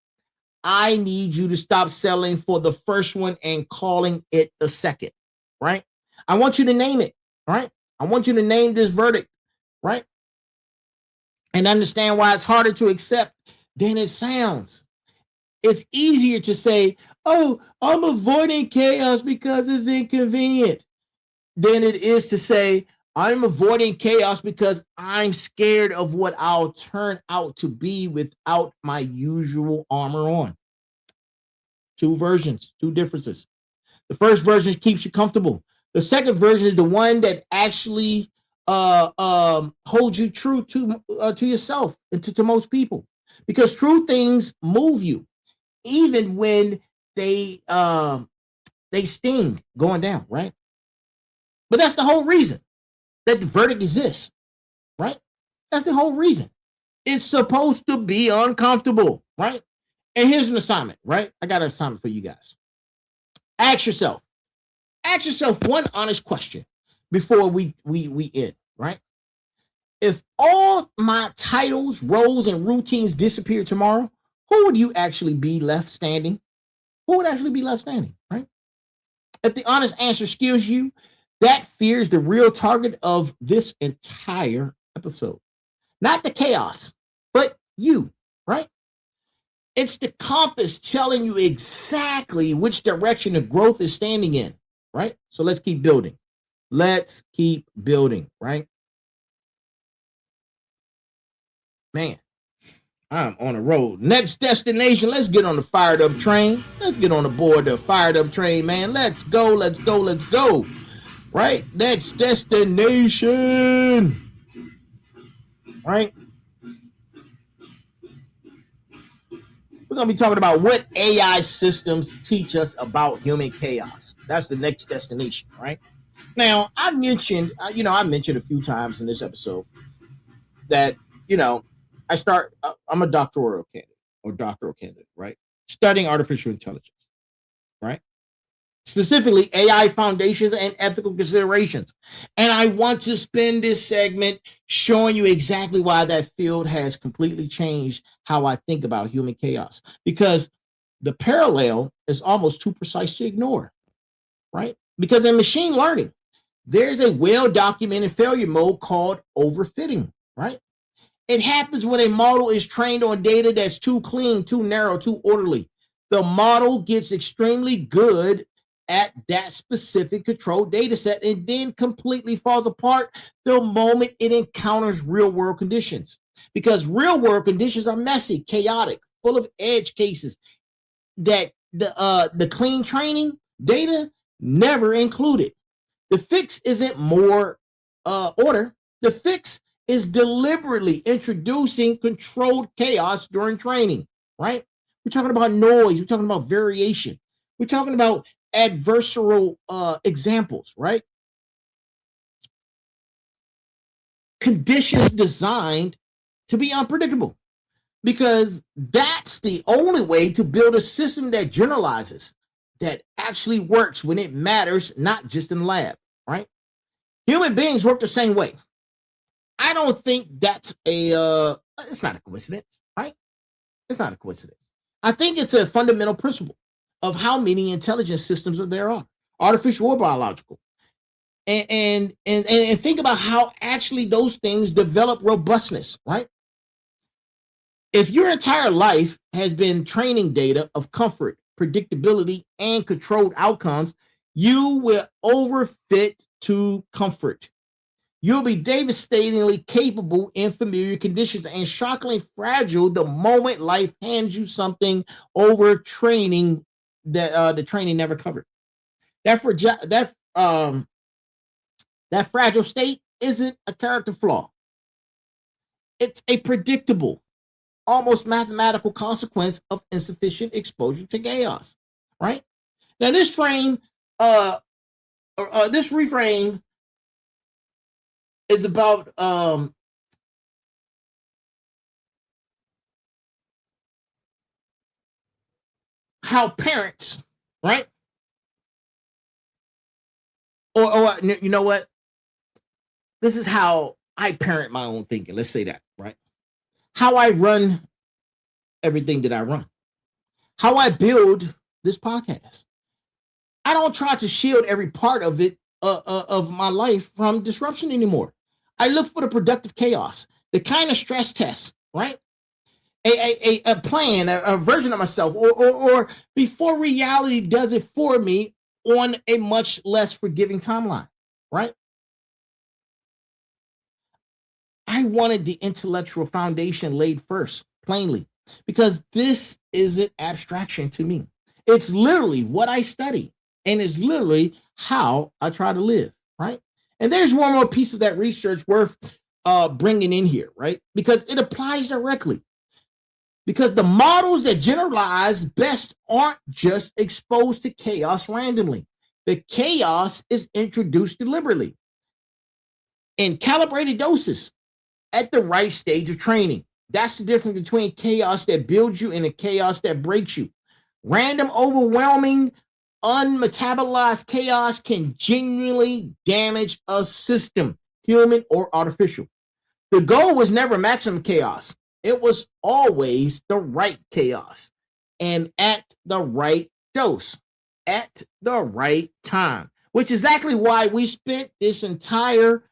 I need you to stop settling for the first one and calling it the second, right? I want you to name it, right? I want you to name this verdict, right? And understand why it's harder to accept than it sounds. It's easier to say, oh, I'm avoiding chaos because it's inconvenient, than it is to say, I'm avoiding chaos because I'm scared of what I'll turn out to be without my usual armor on. Two versions, two differences. The first version keeps you comfortable. The second version is the one that actually holds you true to yourself and to most people, because true things move you, even when they sting going down, right? But that's the whole reason that the verdict exists, right? That's the whole reason. It's supposed to be uncomfortable, right? And here's an assignment, right? I got an assignment for you guys. Ask yourself one honest question before we end, right? If all my titles, roles, and routines disappear tomorrow, who would you actually be left standing? Who would actually be left standing, right? If the honest answer scares you, that fear is the real target of this entire episode. Not the chaos, but you, right? It's the compass telling you exactly which direction the growth is standing in, right? So let's keep building. Let's keep building, right? Man, I'm on a road. Next destination, let's get on the fired up train. Let's get on the board the fired up train, man. Let's go, let's go, let's go. Right? Next destination. Right? We're going to be talking about what AI systems teach us about human chaos. That's the next destination, right? Now, I mentioned a few times in this episode that, I'm a doctoral candidate, right? Studying artificial intelligence, right? Specifically AI foundations and ethical considerations. And I want to spend this segment showing you exactly why that field has completely changed how I think about human chaos. Because The parallel is almost too precise to ignore, right? Because in machine learning, there's a well-documented failure mode called overfitting, right? It happens when a model is trained on data that's too clean, too narrow, too orderly. The model gets extremely good at that specific controlled data set and then completely falls apart the moment it encounters real world conditions. Because real world conditions are messy, chaotic, full of edge cases that the clean training data never included. The fix isn't more order. The fix is deliberately introducing controlled chaos during training, right? We're talking about noise. We're talking about variation. We're talking about adversarial examples, right? Conditions designed to be unpredictable, because that's the only way to build a system that generalizes, that actually works when it matters, not just in the lab, right? Human beings work the same way. I don't think that's it's not a coincidence, right? It's not a coincidence. I think it's a fundamental principle of how many intelligence systems there are, artificial or biological. And think about how actually those things develop robustness, right? If your entire life has been training data of comfort, predictability, and controlled outcomes, you will overfit to comfort. You'll be devastatingly capable in familiar conditions and shockingly fragile the moment life hands you something over training that the training never covered. That fragile state isn't a character flaw. It's a predictable, almost mathematical consequence of insufficient exposure to chaos, right? Now, this reframe is about how parents, right? Or you know what? This is how I parent my own thinking. Let's say that, right? How I run everything that I run, how I build this podcast. I don't try to shield every part of it of my life from disruption anymore. I look for the productive chaos, the kind of stress test, right? A plan, a version of myself, or before reality does it for me on a much less forgiving timeline, right? I wanted the intellectual foundation laid first, plainly, because this isn't abstraction to me. It's literally what I study, and it's literally how I try to live, right? And there's one more piece of that research worth bringing in here, right? Because it applies directly. Because the models that generalize best aren't just exposed to chaos randomly. The chaos is introduced deliberately in calibrated doses at the right stage of training. That's the difference between chaos that builds you and the chaos that breaks you. Random, overwhelming, unmetabolized chaos can genuinely damage a system, human or artificial. The goal was never maximum chaos. It was always the right chaos and at the right dose at the right time, which is exactly why we spent this entire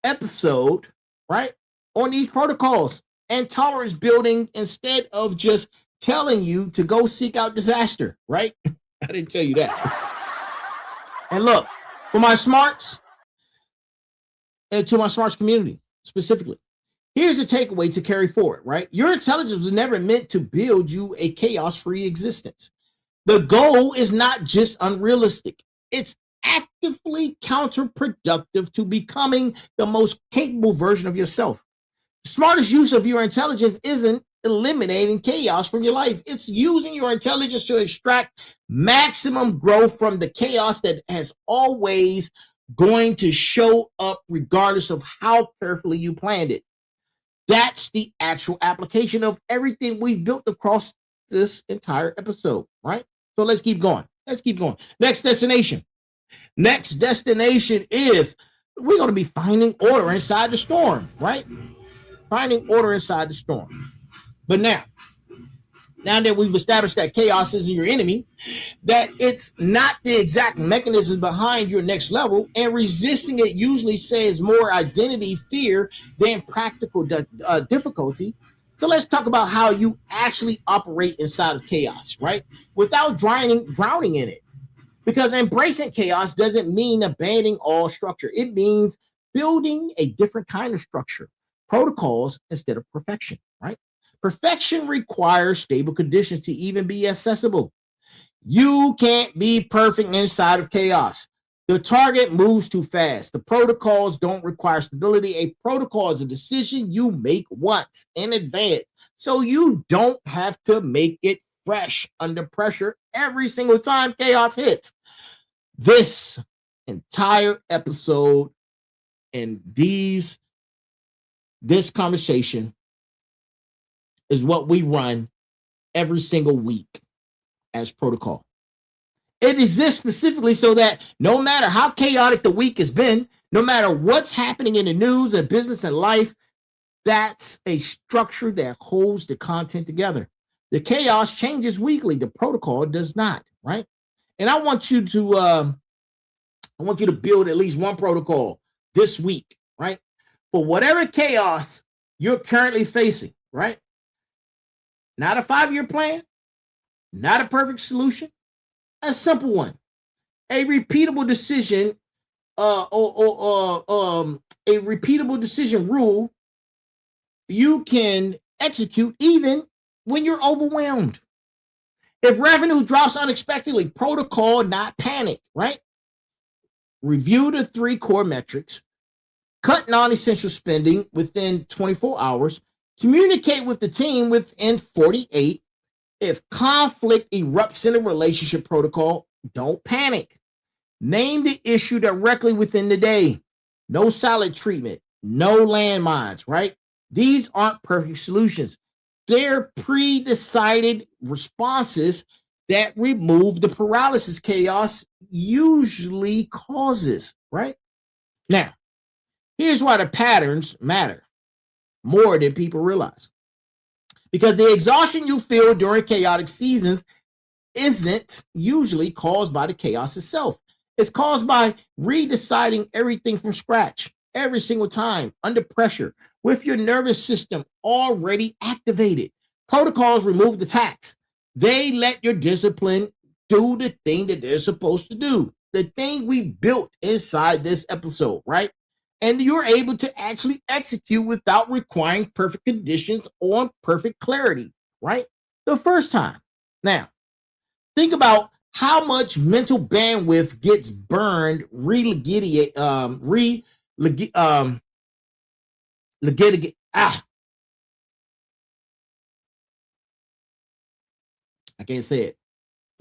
episode, right, on these protocols and tolerance building instead of just telling you to go seek out disaster, right? I didn't tell you that. And look, for my smarts and to my smarts community specifically, here's the takeaway to carry forward, right? Your intelligence was never meant to build you a chaos-free existence. The goal is not just unrealistic. It's actively counterproductive to becoming the most capable version of yourself. The smartest use of your intelligence isn't eliminating chaos from your life. It's using your intelligence to extract maximum growth from the chaos that has always going to show up regardless of how carefully you planned it. That's the actual application of everything we've built across this entire episode, right? So let's keep going. Let's keep going. Next destination. Next destination is we're going to be finding order inside the storm, right? Finding order inside the storm. But now, now that we've established that chaos isn't your enemy, that it's not the exact mechanism behind your next level, and resisting it usually says more identity fear than practical difficulty. So let's talk about how you actually operate inside of chaos, right? Without drowning in it. Because embracing chaos doesn't mean abandoning all structure. It means building a different kind of structure, protocols instead of perfection, right? Perfection requires stable conditions to even be accessible. You can't be perfect inside of chaos. The target moves too fast. The protocols don't require stability. A protocol is a decision you make once in advance, so you don't have to make it fresh under pressure every single time chaos hits. This entire episode and this conversation is what we run every single week as protocol. It exists specifically so that no matter how chaotic the week has been, no matter what's happening in the news and business and life, that's a structure that holds the content together. The chaos changes weekly. The protocol does not, right? And I want you to build at least one protocol this week, right? For whatever chaos you're currently facing, right? Not a 5-year plan, not a perfect solution, a simple one, a repeatable decision, a repeatable decision rule you can execute even when you're overwhelmed. If revenue drops unexpectedly, protocol, not panic, right? Review the 3 core metrics, cut non-essential spending within 24 hours, communicate with the team within 48. If conflict erupts in a relationship, protocol, don't panic. Name the issue directly within the day. No silent treatment, no landmines, right? These aren't perfect solutions. They're pre-decided responses that remove the paralysis chaos usually causes, right? Now, here's why the patterns matter more than people realize. Because the exhaustion you feel during chaotic seasons isn't usually caused by the chaos itself. It's caused by redeciding everything from scratch every single time under pressure with your nervous system already activated. Protocols remove the tax. They let your discipline do the thing that they're supposed to do, the thing we built inside this episode, right? And you're able to actually execute without requiring perfect conditions or perfect clarity, right? The first time. Now, think about how much mental bandwidth gets burned I can't say it.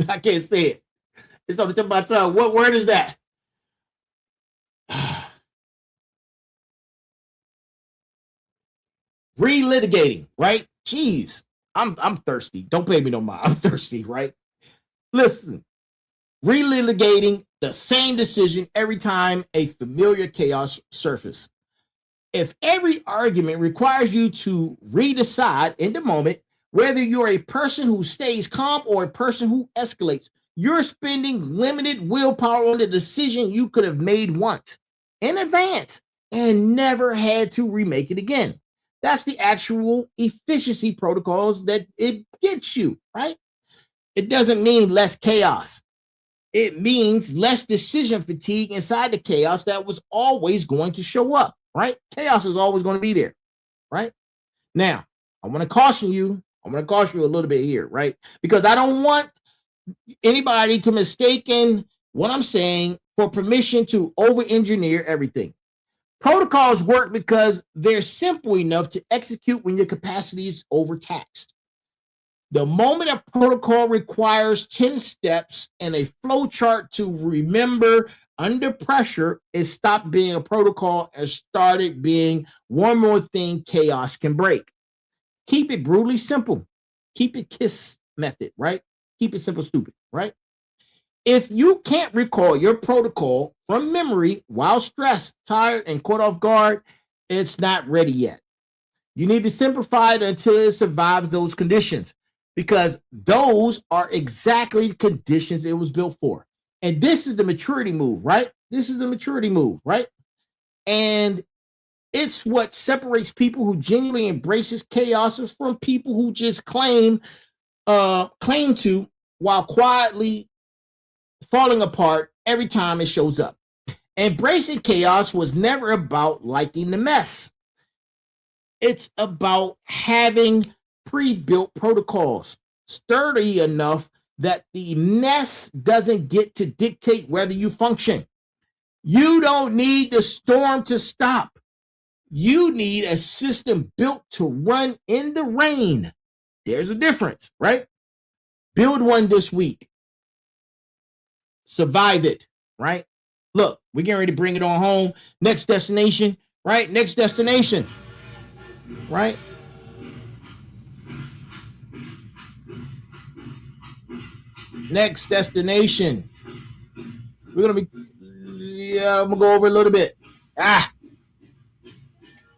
I can't say it. It's on the tip of my tongue. What word is that? Relitigating, right? Jeez, I'm thirsty. Don't pay me no mind. I'm thirsty, right? Listen, relitigating the same decision every time a familiar chaos surfaces. If every argument requires you to redecide in the moment whether you're a person who stays calm or a person who escalates, you're spending limited willpower on the decision you could have made once in advance and never had to remake it again. That's the actual efficiency protocols that it gets you, right? It doesn't mean less chaos. It means less decision fatigue inside the chaos that was always going to show up, right? Chaos is always going to be there, right? Now, I want to caution you. I'm going to caution you a little bit here, right? Because I don't want anybody to mistaken what I'm saying for permission to over-engineer everything. Protocols work because they're simple enough to execute when your capacity is overtaxed. The moment a protocol requires 10 steps and a flow chart to remember under pressure, it stopped being a protocol and started being one more thing chaos can break. Keep it brutally simple. Keep it KISS method, right? Keep it simple, stupid, right? If you can't recall your protocol from memory while stressed, tired, and caught off guard, it's not ready yet. You need to simplify it until it survives those conditions. because those are exactly the conditions it was built for. And this is the maturity move, right? This is the maturity move, right? And it's what separates people who genuinely embraces chaos from people who just claim to while quietly falling apart every time it shows up. Embracing chaos was never about liking the mess. It's about having pre-built protocols sturdy enough that the mess doesn't get to dictate whether you function. You don't need the storm to stop. You need a system built to run in the rain. There's a difference, right? Build one this week. Survive it, right? Look, we're getting ready to bring it on home. Next destination, right? Next destination, right? Next destination. We're going to be, I'm going to go over a little bit.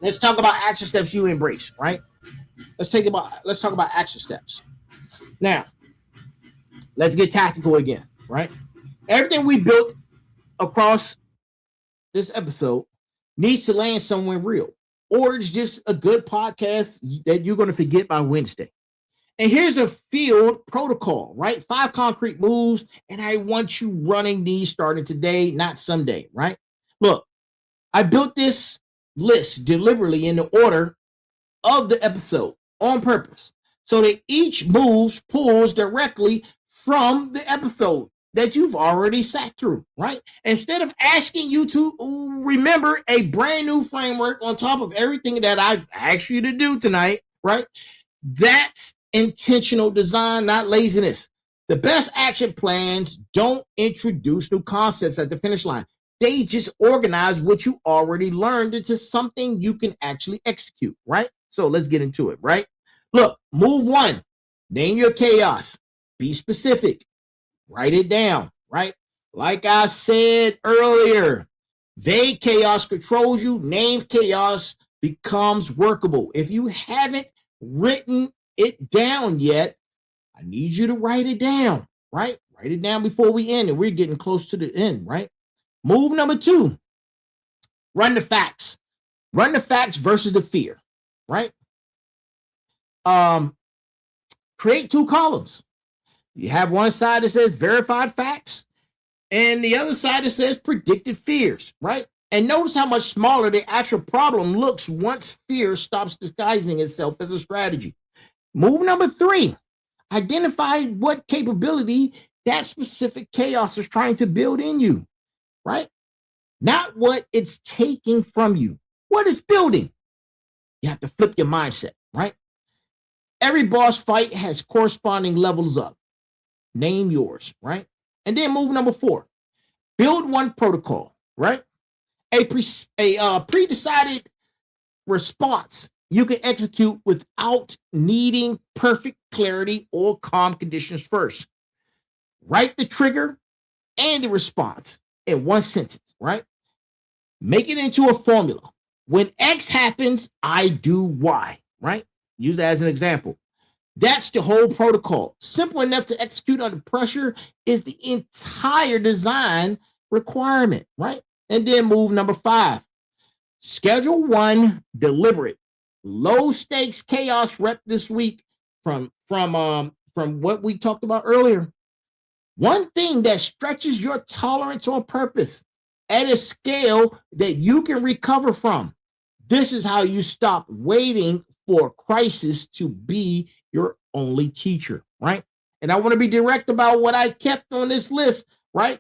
Let's talk about action steps you embrace, right? Let's talk about action steps. Now, let's get tactical again, right? Everything we built across this episode needs to land somewhere real, or it's just a good podcast that you're going to forget by Wednesday. And here's a field protocol, right? 5 concrete moves, and I want you running these starting today, not someday, right? Look, I built this list deliberately in the order of the episode on purpose, so that each move pulls directly from the episode that you've already sat through, right? Instead of asking you to remember a brand new framework on top of everything that I've asked you to do tonight, right? That's intentional design, not laziness. The best action plans don't introduce new concepts at the finish line. They just organize what you already learned into something you can actually execute, right? So let's get into it, right? Look, move 1, name your chaos. Be specific. Write it down, right? Like I said earlier, vague chaos controls you. Named chaos becomes workable. If you haven't written it down yet, I need you to write it down, right? Write it down before we end, and we're getting close to the end, right? Move number 2, run the facts. Run the facts versus the fear, right? Create 2 columns. You have one side that says verified facts and the other side that says predicted fears, right? And notice how much smaller the actual problem looks once fear stops disguising itself as a strategy. Move number 3, identify what capability that specific chaos is trying to build in you, right? Not what it's taking from you, what it's building. You have to flip your mindset, right? Every boss fight has corresponding levels up. Name yours, right? And then move number 4, build one protocol, right? A pre-decided response you can execute without needing perfect clarity or calm conditions first. Write the trigger and the response in one sentence, right? Make it into a formula. When X happens, I do Y, right? Use that as an example. That's the whole protocol. Simple enough to execute under pressure is the entire design requirement, right? And then move number 5. Schedule one deliberate low stakes chaos rep this week from what we talked about earlier. One thing that stretches your tolerance on purpose at a scale that you can recover from. This is how you stop waiting for crisis to be your only teacher, right? And I want to be direct about what I kept on this list, right?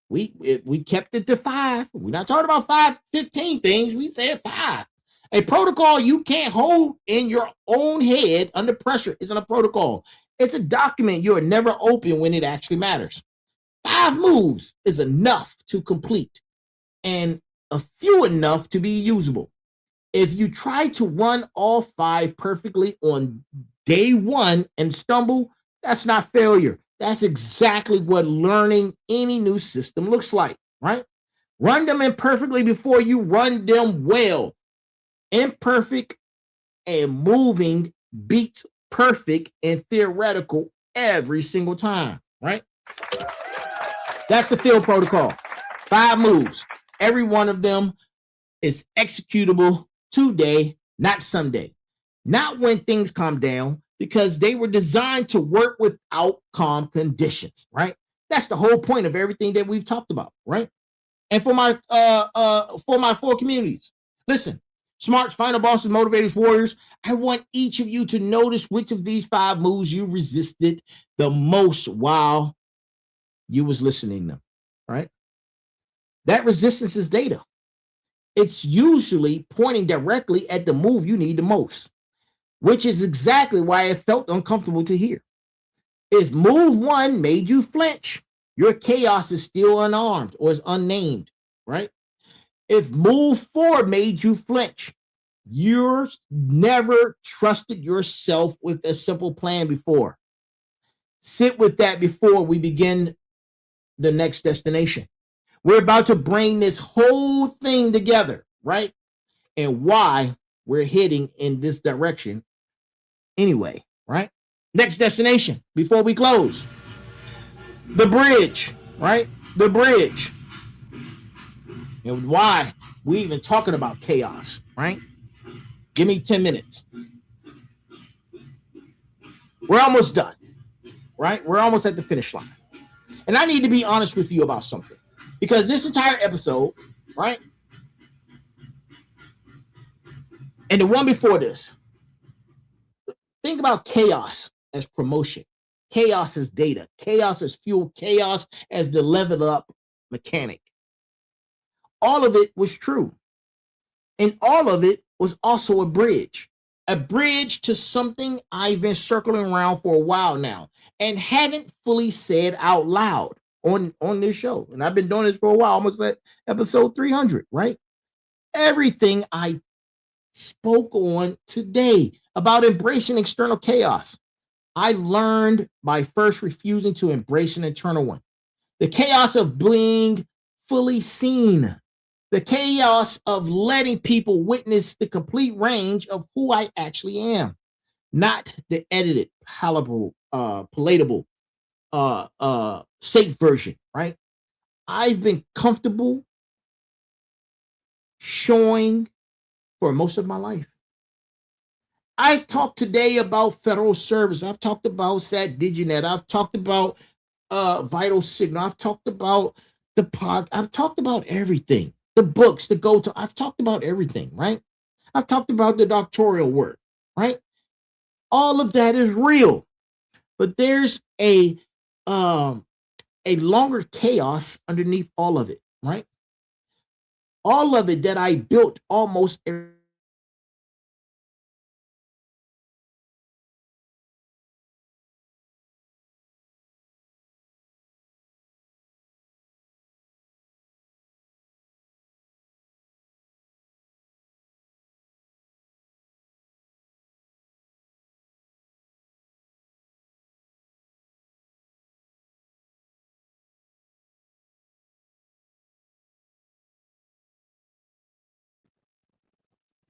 We kept it to 5. We're not talking about 15 things. We said 5. A protocol you can't hold in your own head under pressure isn't a protocol. It's a document you'll never open when it actually matters. 5 moves is enough to complete and a few enough to be usable. If you try to run all 5 perfectly on day 1 and stumble, that's not failure. That's exactly what learning any new system looks like, right? Run them imperfectly before you run them well. Imperfect and moving beats perfect, and theoretical every single time, right? That's the field protocol. 5 moves. Every one of them is executable today, not someday. Not when things calm down, because they were designed to work without calm conditions, right? That's the whole point of everything that we've talked about, right? And for my 4 communities, listen, smarts, final bosses, motivators, warriors, I want each of you to notice which of these 5 moves you resisted the most while you was listening to them, right? That resistance is data. It's usually pointing directly at the move you need the most, which is exactly why it felt uncomfortable to hear. If move 1 made you flinch, your chaos is still unarmed or is unnamed, right? If move 4 made you flinch, you're never trusted yourself with a simple plan before. Sit with that before we begin the next destination. We're about to bring this whole thing together, right? And why we're heading in this direction anyway, right? Next destination before we close. The bridge, right? The bridge. And why we even talking about chaos, right? Give me 10 minutes. We're almost done, right? We're almost at the finish line. And I need to be honest with you about something, because this entire episode, right? And the one before this, think about chaos as promotion, chaos as data, chaos as fuel, chaos as the level up mechanic. All of it was true. And all of it was also a bridge to something I've been circling around for a while now and haven't fully said out loud on this show. And I've been doing this for a while, almost at episode 300, right? Everything I spoke on today about embracing external chaos, I learned by first refusing to embrace an internal one. The chaos of being fully seen, the chaos of letting people witness the complete range of who I actually am, not the edited, palatable, safe version, right? I've been comfortable showing for most of my life. I've talked today about federal service. I've talked about SatDigiNet. I've talked about Vital Signal. I've talked about the pod. I've talked about everything. The books, the go-to. I've talked about everything, right? I've talked about the doctoral work, right? All of that is real, but there's a longer chaos underneath all of it, right? All of it that I built almost every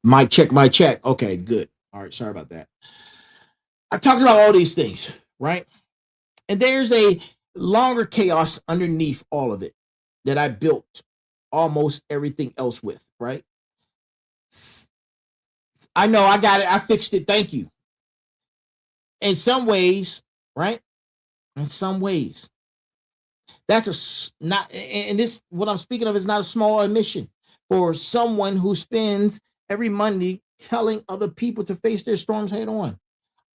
my check, my check. Okay, good. All right, sorry about that. I talked about all these things, right? And there's a longer chaos underneath all of it that I built almost everything else with, right? I know I got it. I fixed it. Thank you. In some ways, right? In some ways, that's not, and this, what I'm speaking of is not a small admission for someone who spends every Monday telling other people to face their storms head on.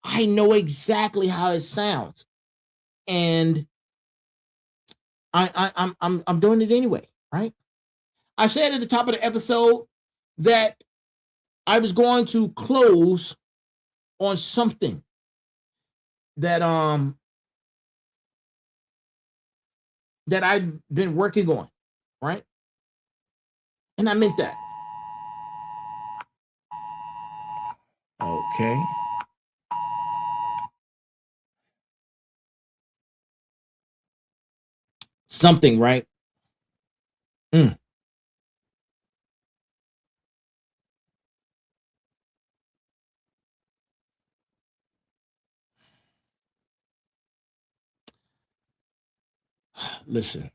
I know exactly how it sounds, and I'm doing it anyway, right? I said at the top of the episode that I was going to close on something that that I've been working on, right? And I meant that. Okay. Something, right? Mm. Listen,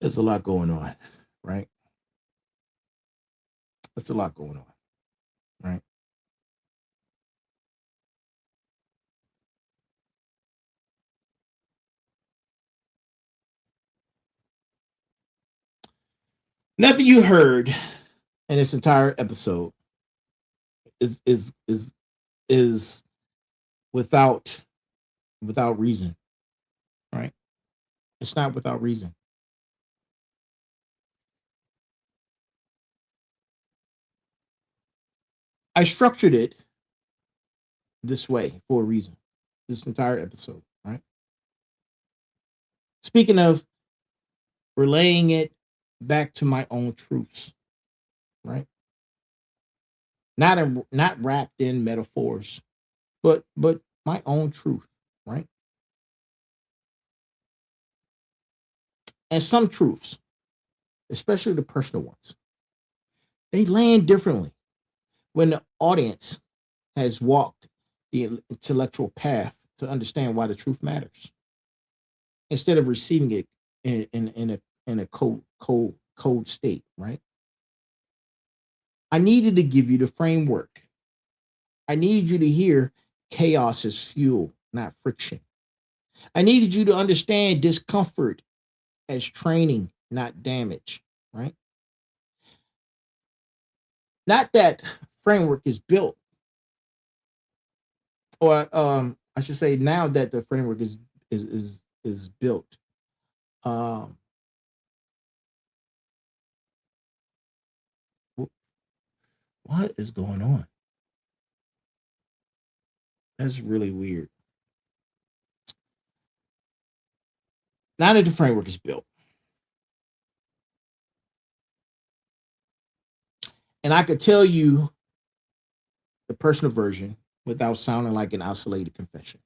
there's a lot going on, right? There's a lot going on, right? Nothing you heard in this entire episode is without reason, right? It's not without reason. I structured it this way for a reason. This entire episode, right? Speaking of relaying it back to my own truths, right? Not wrapped in metaphors, but my own truth, right? And some truths, especially the personal ones, they land differently when the audience has walked the intellectual path to understand why the truth matters, instead of receiving it in a cold state, right? I needed to give you the framework. I needed you to hear chaos is fuel, not friction. I needed you to understand discomfort as training, not damage, right? Not that framework is built, or I should say, now that the framework is built. Um, what is going on? That's really weird. Now that the framework is built, and I could tell you the personal version without sounding like an isolated confession.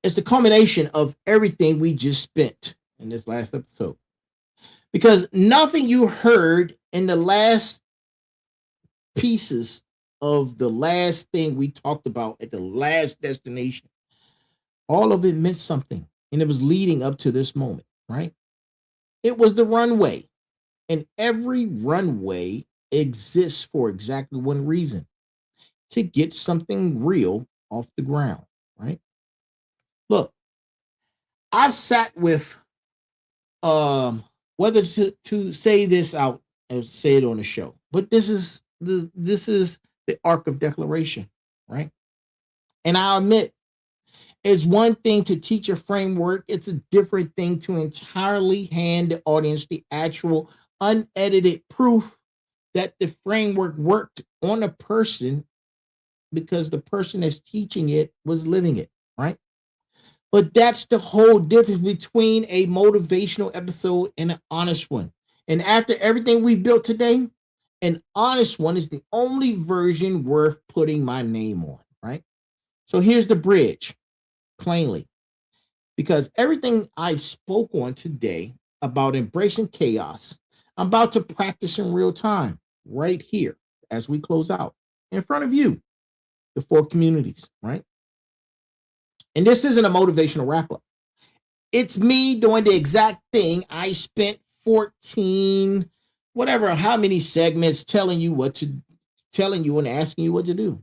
It's the culmination of everything we just spent in this last episode. Because nothing you heard in the last pieces of the last thing we talked about at the last destination, all of it meant something. And it was leading up to this moment, right? It was the runway. And every runway exists for exactly one reason: to get something real off the ground, right? Look, I've sat with whether to say this out or say it on the show, but this is the arc of declaration, right? And I admit, it's one thing to teach a framework, it's a different thing to entirely hand the audience the actual unedited proof that the framework worked on a person, because the person that's teaching it was living it, right? But that's the whole difference between a motivational episode and an honest one. And after everything we built today, an honest one is the only version worth putting my name on, right? So here's the bridge, plainly, because everything I spoke on today about embracing chaos, I'm about to practice in real time right here as we close out in front of you, the four communities, right? And this isn't a motivational wrap up. It's me doing the exact thing I spent 14, whatever, how many segments telling you and asking you what to do.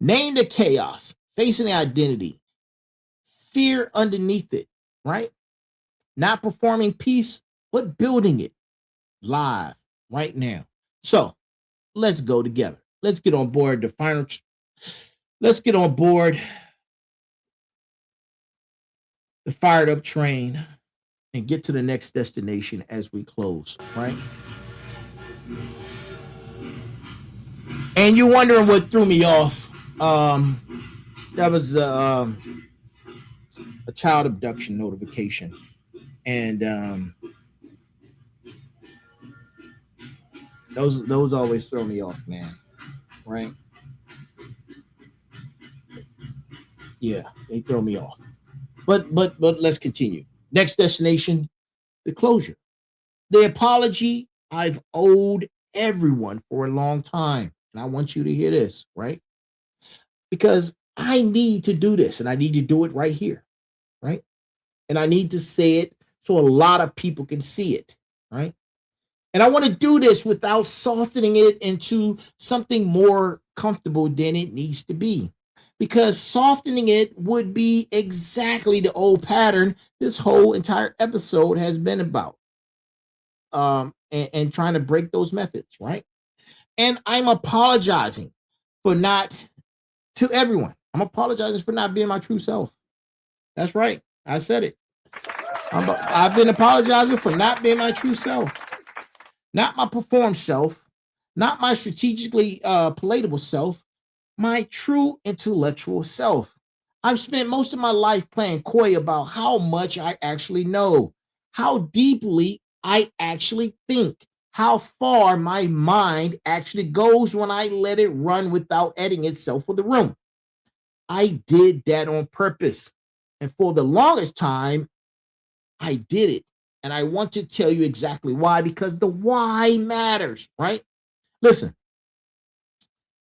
Name the chaos, facing the identity, fear underneath it, right? Not performing peace, but building it live right now. So let's go together. Let's get on board let's get on board the fired up train and get to the next destination as we close, right? And you're wondering what threw me off. That was a child abduction notification. And those always throw me off, man. Right? Yeah, they throw me off. But let's continue. Next destination, the closure. The apology I've owed everyone for a long time. And I want you to hear this, right? Because I need to do this and I need to do it right here, right? And I need to say it so a lot of people can see it, right? And I want to do this without softening it into something more comfortable than it needs to be. Because softening it would be exactly the old pattern this whole entire episode has been about. And trying to break those methods, right? And I'm apologizing for not, to everyone, I'm apologizing for not being my true self. That's right. I said it. I've been apologizing for not being my true self, not my performed self, not my strategically palatable self, my true intellectual self. I've spent most of my life playing coy about how much I actually know, how deeply I actually think, how far my mind actually goes when I let it run without editing itself for the room. I did that on purpose. And for the longest time, I did it. And I want to tell you exactly why, because the why matters, right? Listen,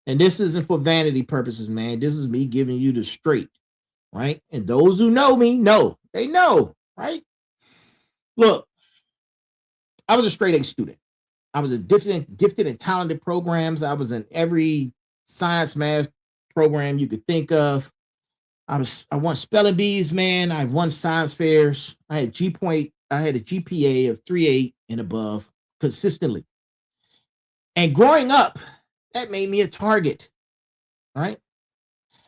and this isn't for vanity purposes, man. This is me giving you the straight, right? And those who know me know, they know, right? Look, I was a straight A student. I was a gifted and talented programs. I was in every science, math program you could think of. I won spelling bees, man. I won science fairs. I had a GPA of 3.8 and above consistently. And growing up, that made me a target, right?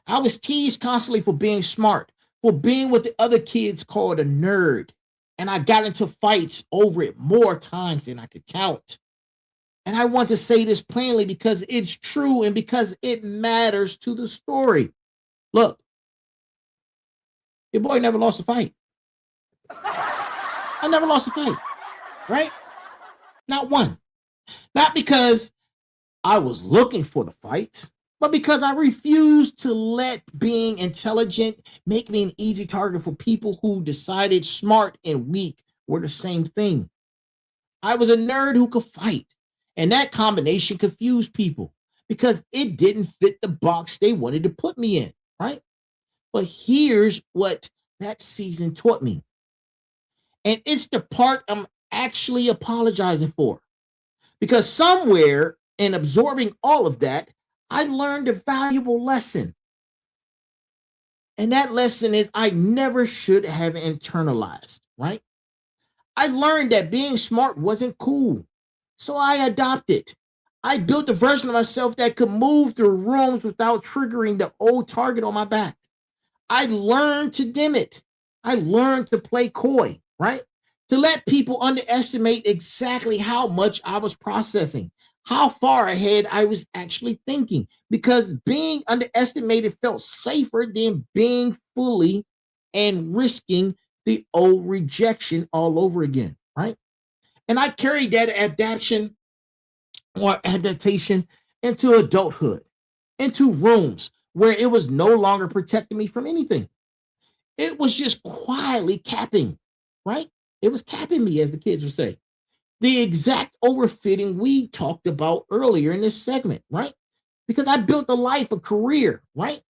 I was teased constantly for being smart, for being what the other kids called a nerd. And I got into fights over it more times than I could count. And I want to say this plainly because it's true and because it matters to the story. Look, your boy never lost a fight. I never lost a fight, right? Not one. Not because I was looking for the fight, but because I refused to let being intelligent make me an easy target for people who decided smart and weak were the same thing. I was a nerd who could fight, and that combination confused people because it didn't fit the box they wanted to put me in, right? But here's what that season taught me. And it's the part I'm actually apologizing for. Because somewhere in absorbing all of that, I learned a valuable lesson. And that lesson is I never should have internalized, right? I learned that being smart wasn't cool. So I adopted. I built a version of myself that could move through rooms without triggering the old target on my back. I learned to dim it. I learned to play coy, right? To let people underestimate exactly how much I was processing, how far ahead I was actually thinking, because being underestimated felt safer than being fully and risking the old rejection all over again, right? And I carried that adaptation into adulthood, into rooms where it was no longer protecting me from anything. It was just quietly capping, right? It was capping me, as the kids would say. The exact overfitting we talked about earlier in this segment, right? Because I built a life, a career, right?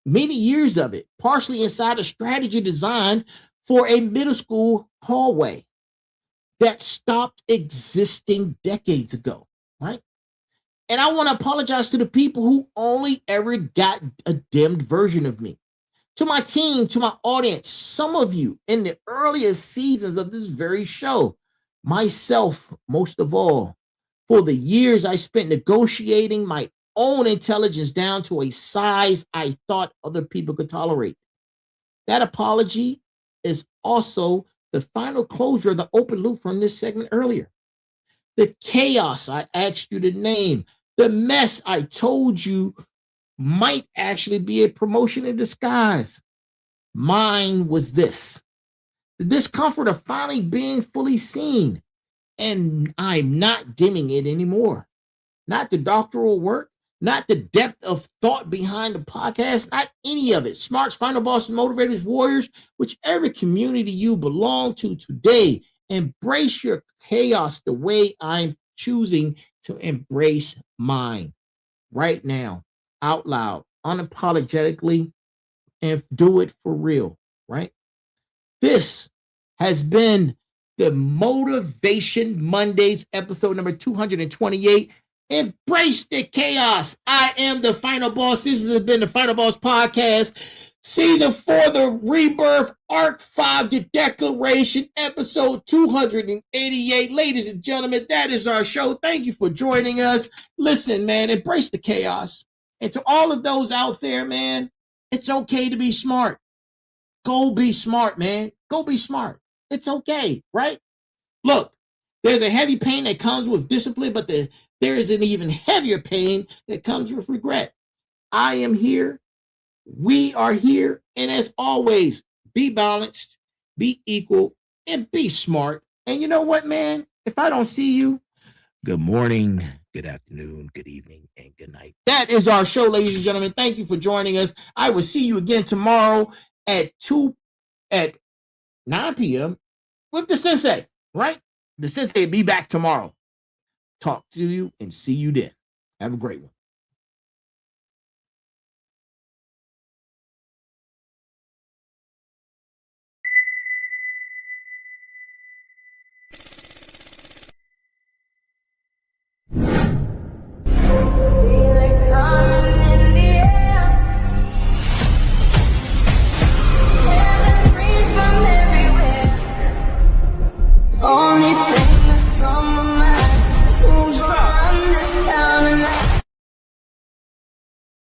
Many years of it, partially inside a strategy designed for a middle school hallway that stopped existing decades ago, right? And I want to apologize to the people who only ever got a dimmed version of me. To my team, to my audience, some of you in the earliest seasons of this very show, myself most of all, for the years I spent negotiating my own intelligence down to a size I thought other people could tolerate. That apology is also the final closure of the open loop from this segment earlier. The chaos I asked you to name, the mess I told you might actually be a promotion in disguise. Mine was this: the discomfort of finally being fully seen. And I'm not dimming it anymore. Not the doctoral work, not the depth of thought behind the podcast, not any of it. Smarts, Final Boss, Motivators, Warriors, whichever community you belong to today, embrace your chaos the way I'm choosing to embrace mine. right now, out loud, unapologetically, and do it for real, right? This has been the Motivation Mondays, episode number 228. Embrace the chaos. I am the Final Boss. This has been the Final Boss Podcast. Season 4, the Rebirth, Arc 5, the Declaration, episode 288. Ladies and gentlemen, that is our show. Thank you for joining us. Listen, man, embrace the chaos. And to all of those out there, man, it's okay to be smart. Go be smart, man. Go be smart. It's okay, right? Look, there's a heavy pain that comes with discipline, but there is an even heavier pain that comes with regret. I am here. We are here. And as always, be balanced, be equal, and be smart. And you know what, man? If I don't see you, good morning, good afternoon, good evening, and good night. That is our show, ladies and gentlemen. Thank you for joining us. I will see you again tomorrow at 9 p.m. with the Sensei, right? The Sensei will be back tomorrow. Talk to you and see you then. Have a great one.